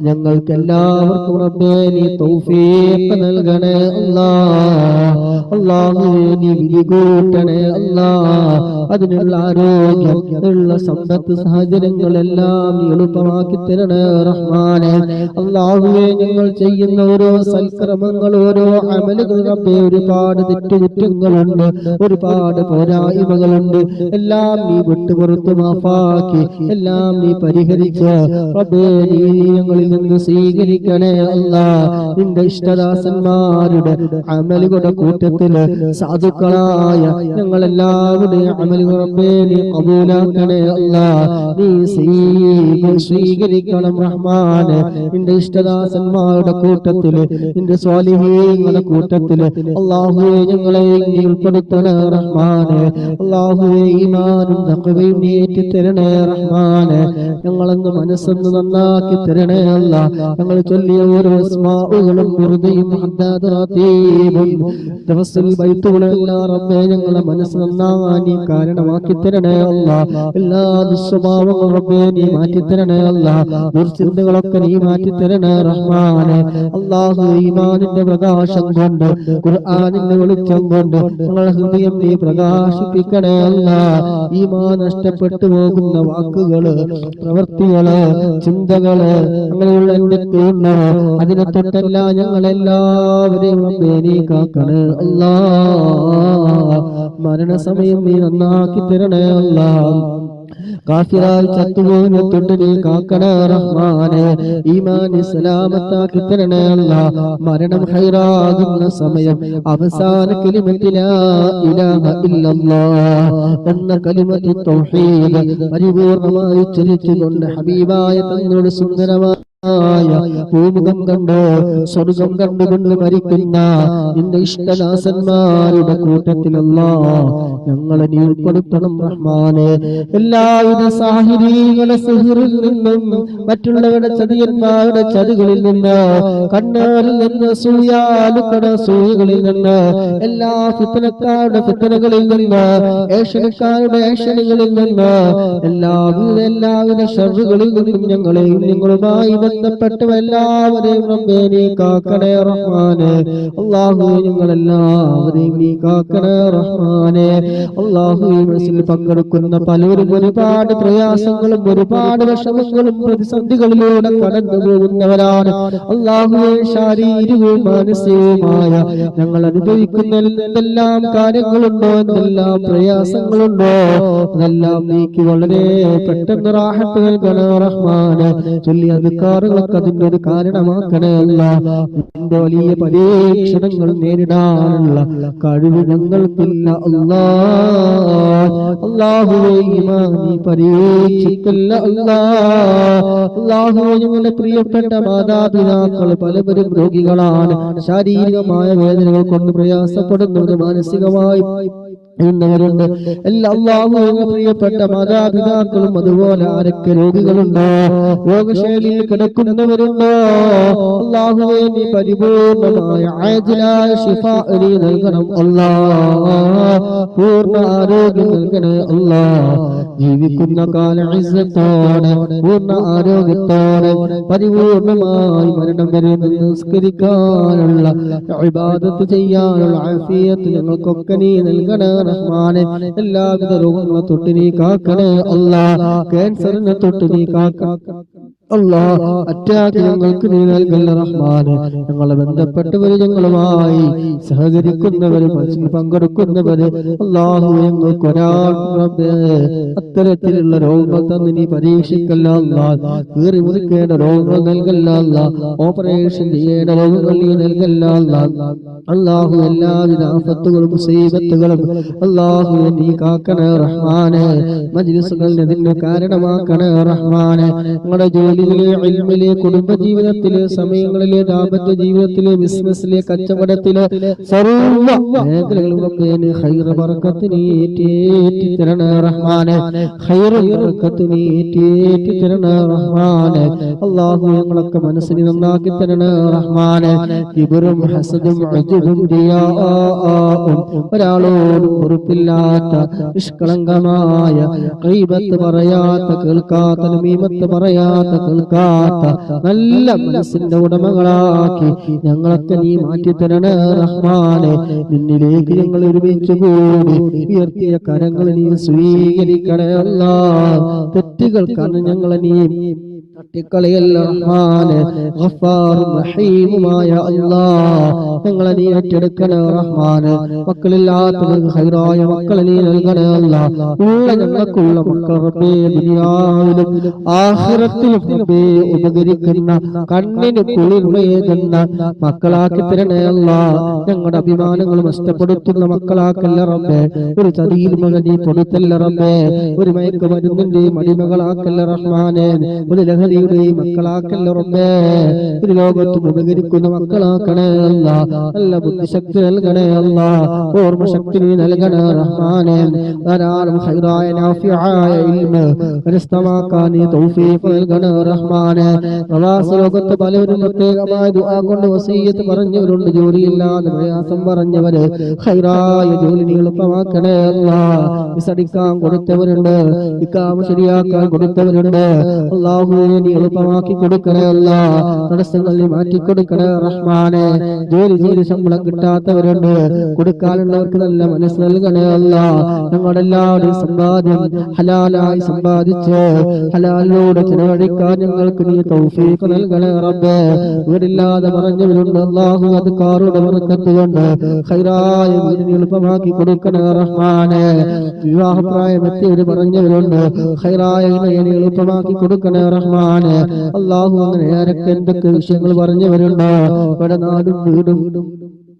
ഞങ്ങൾക്ക് എല്ലാവർക്കും റബ്ബേ നീ തൗഫീഖ് നൽകണേ അല്ലാഹ്. അല്ലാഹു നീ വിധി കൂട്ടണേ അല്ലാഹ്. അതിനുള്ള ആരോഗ്യം, ഉള്ള സമ്പത്ത് സാഹചര്യങ്ങളെല്ലാം നീ എളുപ്പമാക്കി തരണേ റഹ്മാനെ. അല്ലാഹുവേ ഞങ്ങൾ ചെയ്യുന്ന ഓരോ സൽക്രമങ്ങൾ, ഓരോ അമലുകൾ റബ്ബേ ഒരുപാട് തെറ്റുകുറ്റങ്ങളുണ്ട്, ഒരുപാട് പോരായ്മകളുണ്ട്. എല്ലാം നീ വിട്ടുപുറത്ത് മാഫാക്കി, എല്ലാം നീ പരിഹരിച്ച് റബ്ബേ നീ ഞങ്ങളിൽ നിന്ന് സ്വീകരിക്കണേ അല്ലാഹ്. നിന്റെ ഇഷ്ടദാസന്മാരുടെ അമലുകളുടെ കൂട്ടത്തില് സാധുക്കളായ ഞങ്ങളെല്ലാവരുടെയും അമലുകൾ റബ്ബേ നീ ഖബൂലാക്കണേ അല്ലാഹ്. നീ സ്വീകരിക്കണം റഹ്മാനെ. നിന്റെ ഇഷ്ടദാസന്മാരുടെ കൂട്ടത്തില്, നിന്റെ സ്വാലിഹീങ്ങളുടെ കൂട്ടത്തില് അല്ലാഹുവേ ഞങ്ങളെ നീ ഉൾപ്പെടുത്തണേ റഹ്മാനെ. അല്ലാഹുവേ ഈമാനും തഖ്വയും നീ ഏറ്റിത്തരണേ റഹ്മാനെ. ഞങ്ങളൊന്ന് മനസ്സൊന്ന് നന്നാക്കി തരണേ അല്ലാഹ്. ഞങ്ങൾ ചൊല്ലിയ ഓരോ ഇസ്മാഉകളും വെറുതെയും തവസ്സുൽ ബൈത്തുകളെല്ലാം റബ്ബേ ഞങ്ങളെ മനസ്സ് നന്നാകാൻ നീ കാരണമാക്കി തരണേ അല്ലാഹ്. എല്ലാ ദുസ്വഭാവങ്ങളും റബ്ബേ നീ മാറ്റി തരണേ അല്ലാഹ്. ദുർചിന്തകളൊക്കെ നീ മാറ്റി തരണേ റഹ്മാനെ. അല്ലാഹു ഈമാനിന്റെ പ്രകാശം കൊണ്ട്, ഖുർആനിന്റെ വെളിച്ചം കൊണ്ട് ഞങ്ങളുടെ ഹൃദയം നീ പ്രകാശിപ്പിക്കണേ അല്ലാഹ്. ഈമാൻ നഷ്ടപ്പെട്ടു പോകുന്ന വാക്കുകള്, പ്രവൃത്തികള്, ചിന്തകള് അങ്ങനെയുള്ള എന്തൊക്കെയുണ്ടോ അതിനെ തൊട്ടെല്ലാം ഞങ്ങളെല്ലാവരെയും റബ്ബേ നീ കാക്കണേ അല്ലാഹ്. മരണസമയം നീ നന്നാക്കി തരണേ അല്ലാഹ്. കാഫിറായി ചത്തുപോകുന്ന തൊട്ട് നീ കാക്കണേ റഹ്മാനെ. ഈമാനി സലാമത്താക്കി തരണേ അല്ലാഹ്. മരണം ഹൈറാകുന്ന സമയം അവസാന കലിമത്ത് ലാ ഇലാഹ ഇല്ലല്ലാഹ് എന്ന കലിമത്ത് തൗഹീദ് പരിപൂർണമായി ഉച്ചരിച്ചുകൊണ്ട് ഹബീബായ തങ്ങളുടെ സുന്ദരമായ പൂമുഖം കണ്ട് സ്വർഗം കണ്ടുകൊണ്ട് മരിക്കുന്ന നിന്റെ ഇഷ്ടദാസന്മാരുടെ കൂട്ടത്തിലല്ല ഞങ്ങളെ നീ ഉൾപ്പെടുത്തണം റഹ്മാനെ. എല്ലാവിധ സാഹിരീകളുടെ സിഹ്റിൽ നിന്നും മറ്റുള്ളവരുടെ ചതിയന്മാരുടെ ചതികളിൽ നിന്ന്, കണ്ണേറിൽ നിന്ന്, സൂയാലുക്കട സൂയകളിൽ നിന്ന്, എല്ലാ ഫിത്നക്കാരുടെ ഫിത്നകളിൽ നിന്ന്, ഏഷണിക്കാരുടെ ഏഷണികളിൽ നിന്ന്, എല്ലാവിധ ഷർറുകളിൽ നിന്നും ഞങ്ങളെയും നിങ്ങളുമായി ബന്ധപ്പെട്ട എല്ലാവരെയും റബ്ബേ നീ കാക്കണേ റഹ്മാനെ. അല്ലാഹു ഞങ്ങളെല്ലാവരെയും നീ കാക്കണേ റഹ്മാനെ. അല്ലാഹു ഈ മനസ്സിൽ പങ്കെടുക്കുന്ന പലരും ഒരുപാട് പ്രയാസങ്ങളും ഒരുപാട് വിഷമങ്ങളും പ്രതിസന്ധികളിലൂടെ കടന്നു പോകുന്നവരാണ്. അല്ലാഹുവേ ശാരീരികവും മാനസികവുമായ ഞങ്ങൾ അനുഭവിക്കുന്ന എന്തെല്ലാം കാര്യങ്ങളുണ്ടോ, എന്തെല്ലാം പ്രയാസങ്ങളുണ്ടോ അതെല്ലാം നീക്കി വളരെ പെട്ടെന്ന് റാഹത്ത് നൽകണേ റഹ്മാനെ. ചൊല്ലി അതുക്കാ ഇടർപ്പാടുകളൊക്കെ അതിന്റെ ഒരു കാരണമാക്കണേ അല്ലാഹ്. നിന്റെ വലിയ പരീക്ഷണങ്ങൾ നേരിടാനുള്ള കഴിവ് ഞങ്ങൾക്കില്ല അല്ലാഹ്. അല്ലാഹുവേ ഈമാനി പരീക്ഷിക്കല്ല അല്ലാഹ്. അല്ലാഹുവേ ഞങ്ങളുടെ പ്രിയപ്പെട്ട മാതാപിതാക്കൾ പലവരും രോഗികളാണ്, ശാരീരികമായ വേദനകൾ കൊണ്ട് പ്രയാസപ്പെടുന്നത്, മാനസികമായി ുണ്ട് എല്ലാ. അല്ലാഹുവേ പ്രിയപ്പെട്ട മാതാപിതാക്കളും അതുപോലെ ആരൊക്കെ രോഗികളുണ്ടോ, രോഗശൈലിയിൽ കിടക്കുന്നവരുണ്ടോ, അല്ലാഹുവേ നീ പരിപൂർണമായ ആജിലായ ശിഫാ നീ നൽകണം അല്ലാഹ്. പൂർണ്ണ ആരോഗ്യം നൽകണേ അല്ലാഹ്. ജീവിക്കുന്ന കാല ഇസ്സത്തോടെ പൂർണ്ണ ആരോഗ്യത്തോടെ പരിപൂർണമായി മരണം വരെ നിസ്കരിക്കാനുള്ള ഇബാദത്ത് ചെയ്യാനുള്ള ആഫിയത്ത് ഞങ്ങൾക്കൊക്കെ നീ നൽകണേ റഹ്മാനെ. എല്ലാവിധ രോഗങ്ങളെ തൊട്ട് നീ കാക്കണേ അല്ലാഹ്. ക്യാൻസറിനെ തൊട്ട് നീ കാക്കണേ അല്ലാഹ്. അറ്റാക്ക് ഞങ്ങൾക്ക് നീ നൽകല്ല റഹ്മാനെ. ഞങ്ങളെ ബന്ധപ്പെട്ടവര്, ഞങ്ങളുമായി സഹകരിക്കുന്നവര്, പങ്കെടുക്കുന്നവര്, അല്ലാഹു ഞങ്ങൾക്ക് ഒരാൾക്ക് അത്തരത്തിലുള്ള രോഗങ്ങൾ തന്ന് നീ പരീക്ഷിക്കല്ല അല്ലാഹ്. കീറി മുറിക്കേണ്ട രോഗങ്ങൾ നൽകല്ല അല്ലാഹ്. ഓപ്പറേഷൻ ചെയ്യേണ്ട രോഗങ്ങൾ നീ നൽകല്ല അല്ലാഹ്. അല്ലാഹു എല്ലാവിധ ആഫത്തുകളും മുസീബത്തുകളും അല്ലാഹു നീ കാക്കണേ റഹ്മാനെ. മജ്ലിസുകളിൽ ഇതിന് കാരണമാക്കണേ റഹ്മാനെ. ഞങ്ങളുടെ ജോലിയിലെ, ഇൽമിലെ, കുടുംബജീവിതത്തിലെ, സമയങ്ങളിലെ, ദാമ്പത്യ ജീവിതത്തിലെ, ബിസിനസ്സിലെ, കച്ചവടത്തിലെ സർവ്വ മേഖലകളിലൊക്കെ ഖൈർ ബറക്കത്ത് നീ ഏറ്റേറ്റി തരണേ റഹ്മാനെ. ഖൈർ ബറക്കത്ത് നീ ഏറ്റേറ്റി തരണേ റഹ്മാനെ. അല്ലാഹു ഞങ്ങളൊക്കെ മനസ്സിനെ നന്നാക്കി തരണേ റഹ്മാനെ. കിബ്റും ഹസദും ഉജ്ബും റിയാഉം ഒരാളോടും പൊറുപ്പില്ലാത്ത നിഷ്കളങ്കമായ ഗീബത്ത് പറയാത്ത, കേൾക്കാത്ത, നമീമത്ത് പറയാത്ത, കേൾക്കാത്ത നല്ല മനസ്സിന്റെ ഉടമകളാക്കി ഞങ്ങളൊക്കെ നീ മാറ്റി തരണേ റഹ്മാനെ. നിന്നിലേക്ക് ഞങ്ങൾ ഒരുമിച്ച് കൂടി ഉയർത്തിയ കരങ്ങൾ നീ സ്വീകരിക്കണേ അല്ലാഹ്. തെറ്റുകൾ കാരണം ഞങ്ങളെ നീ തട്ടിക്കളയല്ല റഹ്മാനെ. ഗഫാറും റഹീമുമായ അല്ലാഹ് ഞങ്ങളെ നീ ഏറ്റെടുക്കണേ റഹ്മാനെ. മക്കളില്ലാത്തവർക്ക് ഖൈറായ മക്കളെ നീ നൽകണേ അല്ലാഹ്. ഉള്ള ഞങ്ങൾക്കുള്ള മക്കൾ റബ്ബേ ദുനിയാവിലും ആഖിറത്തിലും റബ്ബേ ഉപകരിക്കുന്ന, കണ്ണിന് കുളിർമയേകുന്ന മക്കളാക്കി തരണേ അല്ലാഹ്. ഞങ്ങളുടെ അഭിമാനങ്ങൾ നഷ്ടപ്പെടുത്തുന്ന മക്കളാക്കല്ല റബ്ബേ. ഒരു ചതിയിൽ മകൻ നീ കൊടുത്തല്ല റബ്ബേ. ഒരു മയക്കുമരുന്നിന്റെയും അടിമകളാക്കല്ല റഹ്മാനെ. ഒരു ലഹരിയുടെയും മക്കളാക്കല്ല റബ്ബേ. ഒരു ലോകത്തും ഉപകരിക്കുന്ന മക്കളാക്കണേ അല്ലാഹ്. നല്ല ബുദ്ധിശക്തി നൽകണേ അല്ലാഹ്. ഓർമ്മശക്തി നീ നൽകണേ റഹ്മാനെ. ധാരാളം ഖൈറായ നാഫിആയ ഇൽമ് കരസ്ഥമാക്കാൻ നീ തൗഫീഖ് നൽകണേ റഹ്മാനെ. പ്രവാസ ലോകത്ത് പലരും പ്രത്യേകമായ ദുആ കൊണ്ട് വസീയത്ത് പറഞ്ഞവരുണ്ട്. ജോലിയില്ലാതെ പ്രയാസം പറഞ്ഞവര് ഖൈറായ ജോലി നീ എളുപ്പമാക്കണേ അല്ലാഹ്. വിസടിക്കാൻ കൊടുത്തവരുണ്ട്, ഇഖാമ ശരിയാക്കാൻ കൊടുത്തവരുണ്ട്. അല്ലാഹു നീ എളുപ്പമാക്കി കൊടുക്കണേ അല്ലാഹ്. തടസ്സങ്ങൾ നീ മാറ്റി കൊടുക്കണേ റഹ്മാനെ. ജോലി ചെയ്ത് ശമ്പളം കിട്ടാത്തവരുണ്ട്, കൊടുക്കാനുള്ളവർക്ക് നല്ല മനസ്സ് നൽകണേ അല്ലാഹ്. ഞങ്ങളുടെ എല്ലാവരുടെയും സമ്പാദ്യം ഹലാലായി സമ്പാദിച്ച് ഹലാലിലൂടെ ചെലവഴിക്കാൻ ഞങ്ങൾക്ക് നീ തൗഫീഖ് നൽകണേ റബ്ബേ. വീടില്ലാതെ പറഞ്ഞവരുണ്ട്, അല്ലാഹു അത് കാറുടെ ബർക്കത്ത് കൊണ്ട് ഖൈറായ വീടിന് എളുപ്പമാക്കി കൊടുക്കണേ റഹ്മാനെ. വിവാഹപ്രായമെത്തിയവര് പറഞ്ഞവരുണ്ട്, ഖൈറായ ഇണയെ എളുപ്പമാക്കി കൊടുക്കണേ റഹ്മാനെ. അല്ലാഹു അങ്ങനെ ആരൊക്കെ എന്തൊക്കെ വിഷയങ്ങൾ പറഞ്ഞവരുണ്ടോ, ഇവിടെ നാടും വീടും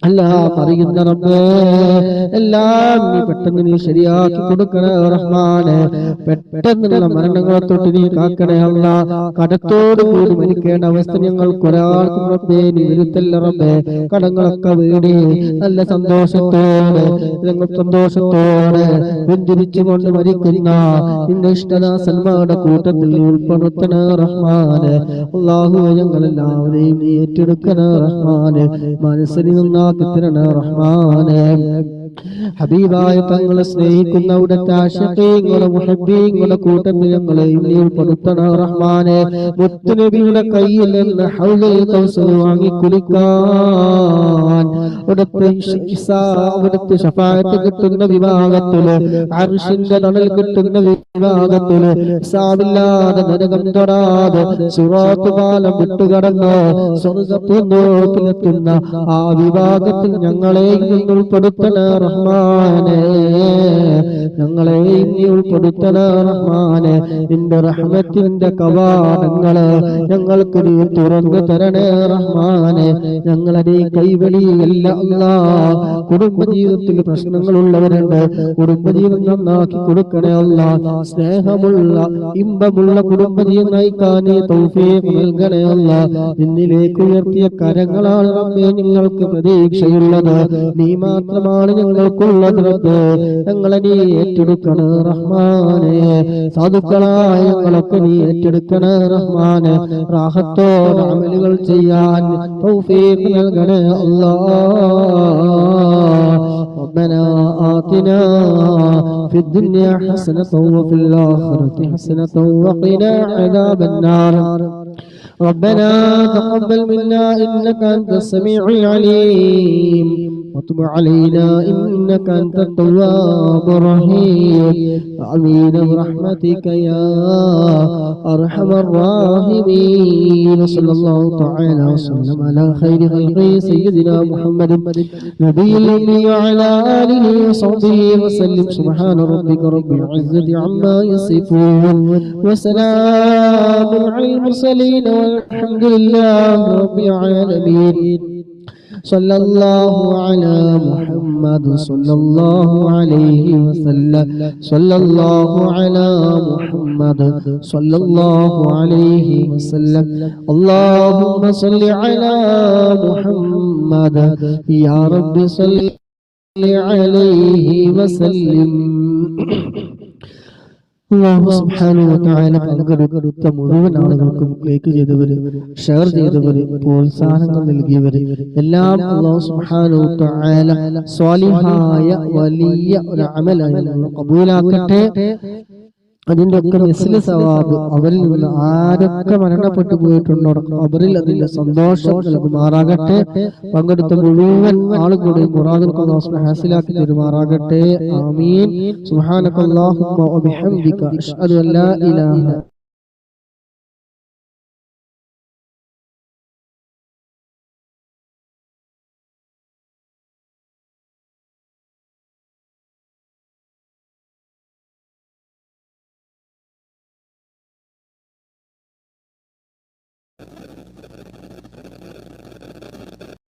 എല്ലാം അറിയുന്ന റബ്ബേ, എല്ലാം നീ പെട്ടെന്ന് നീ ശരിയാക്കി കൊടുക്കണേ റഹ്മാനെ. പെട്ടെന്നുള്ള മരണങ്ങളെ തൊട്ട് നീ കാക്കണേ അല്ലാഹ്. കടത്തോട് കൂടി മരിക്കേണ്ട അവസ്ഥ ഞങ്ങൾക്ക് ഒരാൾക്കും റബ്ബേ നീ വരുത്തല്ല റബ്ബേ. കടങ്ങളൊക്കെ വീടി നല്ല സന്തോഷത്തോടെ പുഞ്ചിരിച്ചുകൊണ്ട് മരിക്കുന്ന നിന്റെ ഇഷ്ടദാസന്മാരുടെ കൂട്ടത്തിൽ നീ ഉൾപ്പെടുത്തണേ റഹ്മാനെ. അല്ലാഹു ഞങ്ങളെല്ലാവരെയും നീ ഏറ്റെടുക്കണേ റഹ്മാനെ. മനസ്സിൽ നിന്നാ റഹ്മാനെ. ഹബീബായ തങ്ങളെ സ്നേഹിക്കുന്ന അവിടുത്തെ ആശിഖീങ്ങളുടെ മുഹബ്ബീങ്ങളുടെ കൂട്ടത്തിൽ ഞങ്ങളെയും നീ ഉൾപ്പെടുത്തണേ റഹ്മാനെ. മുത്തുനബിയുടെ കയ്യിൽ നിന്ന് ഹൗലുൽ കൗസർ വാങ്ങി കുടിക്കാൻ അവിടുത്തെ ശഫാഅത്ത് കിട്ടുന്ന വിഭാഗത്തില്, അർശിന്റെ തണൽ കിട്ടുന്ന വിഭാഗത്തില്, ഹിസാബില്ലാതെ നരകം തൊടാതെ സിറാത്ത് പാലം വിട്ടുകടന്ന് സ്വർഗ്ഗത്തിലെത്തുന്ന ആ വിഭാഗത്തിൽ ഞങ്ങളെയും ഉൾപ്പെടുത്തണേ റഹ്മാനേ ഞങ്ങളെ നീ ഉൾപ്പെടുത്തണേ റഹ്മാനേ നിന്റെ റഹ്മത്തിന്റെ കവാടങ്ങള് ഞങ്ങൾക്ക് നീ തുറന്നു തരണേ റഹ്മാനേ ഞങ്ങളെ നീ കൈവെളിയല്ല അല്ലാഹ് കുടുംബജീവിതത്തിൽ പ്രശ്നങ്ങളുള്ളവരുണ്ട് കുടുംബജീവിതം നന്നാക്കി കൊടുക്കണേ അല്ലാഹ് സ്നേഹമുള്ള ഇമ്പമുള്ള കുടുംബജീവിതം നയിക്കാൻ നീ തൗഫീഖ് നൽകണേ അല്ലാഹ് നിന്നിലേക്ക് ഉയർത്തിയ കരങ്ങളാണ് റബ്ബേ ഞങ്ങൾക്ക് പ്രതീക്ഷയുള്ളത് നീ മാത്രമാണ് ഞങ്ങൾക്കുള്ളത് റബ്ബേ ഞങ്ങളെ നീ ഏറ്റെടുക്കണേ റഹ്മാനേ സാധുക്കളായ ഞങ്ങളൊക്കെ നീ ഏറ്റെടുക്കണേ റഹ്മാനേ റാഹത്തോടെ അമലുകൾ ചെയ്യാൻ തൗഫീഖ് നൽകണേ അല്ലാഹ് ربنا آتنا في الدنيا حسنة وفي الآخرة حسنة وقنا عذاب النار ربنا تقبل منا إنك أنت السميع العليم وتب علينا إنك أنت التواب الرحيم آمين برحمتك يا أرحم الراحمين صلى الله تعالى وسلم على خير خلقه سيدنا محمد نبي الأمي وعلى آله وصحبه وسلم سبحان ربك رب العزة عما يصفون وسلام على المرسلين والحمد لله رب العالمين صلى الله على محمد صلى الله عليه وسلم صلى الله على محمد صلى الله عليه وسلم اللهم صل على محمد يا رب صل عليه وسلم അല്ലാഹു സുബ്ഹാനഹു വ തആല പങ്കെടുത്ത മുഴുവൻ ആളുകൾക്കും ലൈക്ക് ചെയ്തവര് ഷെയർ ചെയ്തവര് പ്രോത്സാഹനങ്ങൾ നൽകിയവര് എല്ലാം അല്ലാഹു സുബ്ഹാനഹു വ തആല സ്വാലിഹായ വലിയ ഒരു അമലായി ഖബൂലാക്കട്ടെ അതിന്റെ ഒക്കെ മിസ്ല സവാബ് അവരിൽ നിന്ന് ആരൊക്കെ മരണപ്പെട്ടു പോയിട്ടുണ്ടോ അവരിൽ അതിന്റെ സന്തോഷം നൽകുമാറാകട്ടെ പങ്കെടുത്ത മുഴുവൻ ആളുകളുടെയും മുറാദുകൾക്ക് അല്ലാഹു ഹാസിലാക്കി തരുമാറാകട്ടെ ആമീൻ സുബ്ഹാനകല്ലാഹുമ്മ വബിഹംദിക അഷ്ഹദു അൻ ലാ ഇലാഹ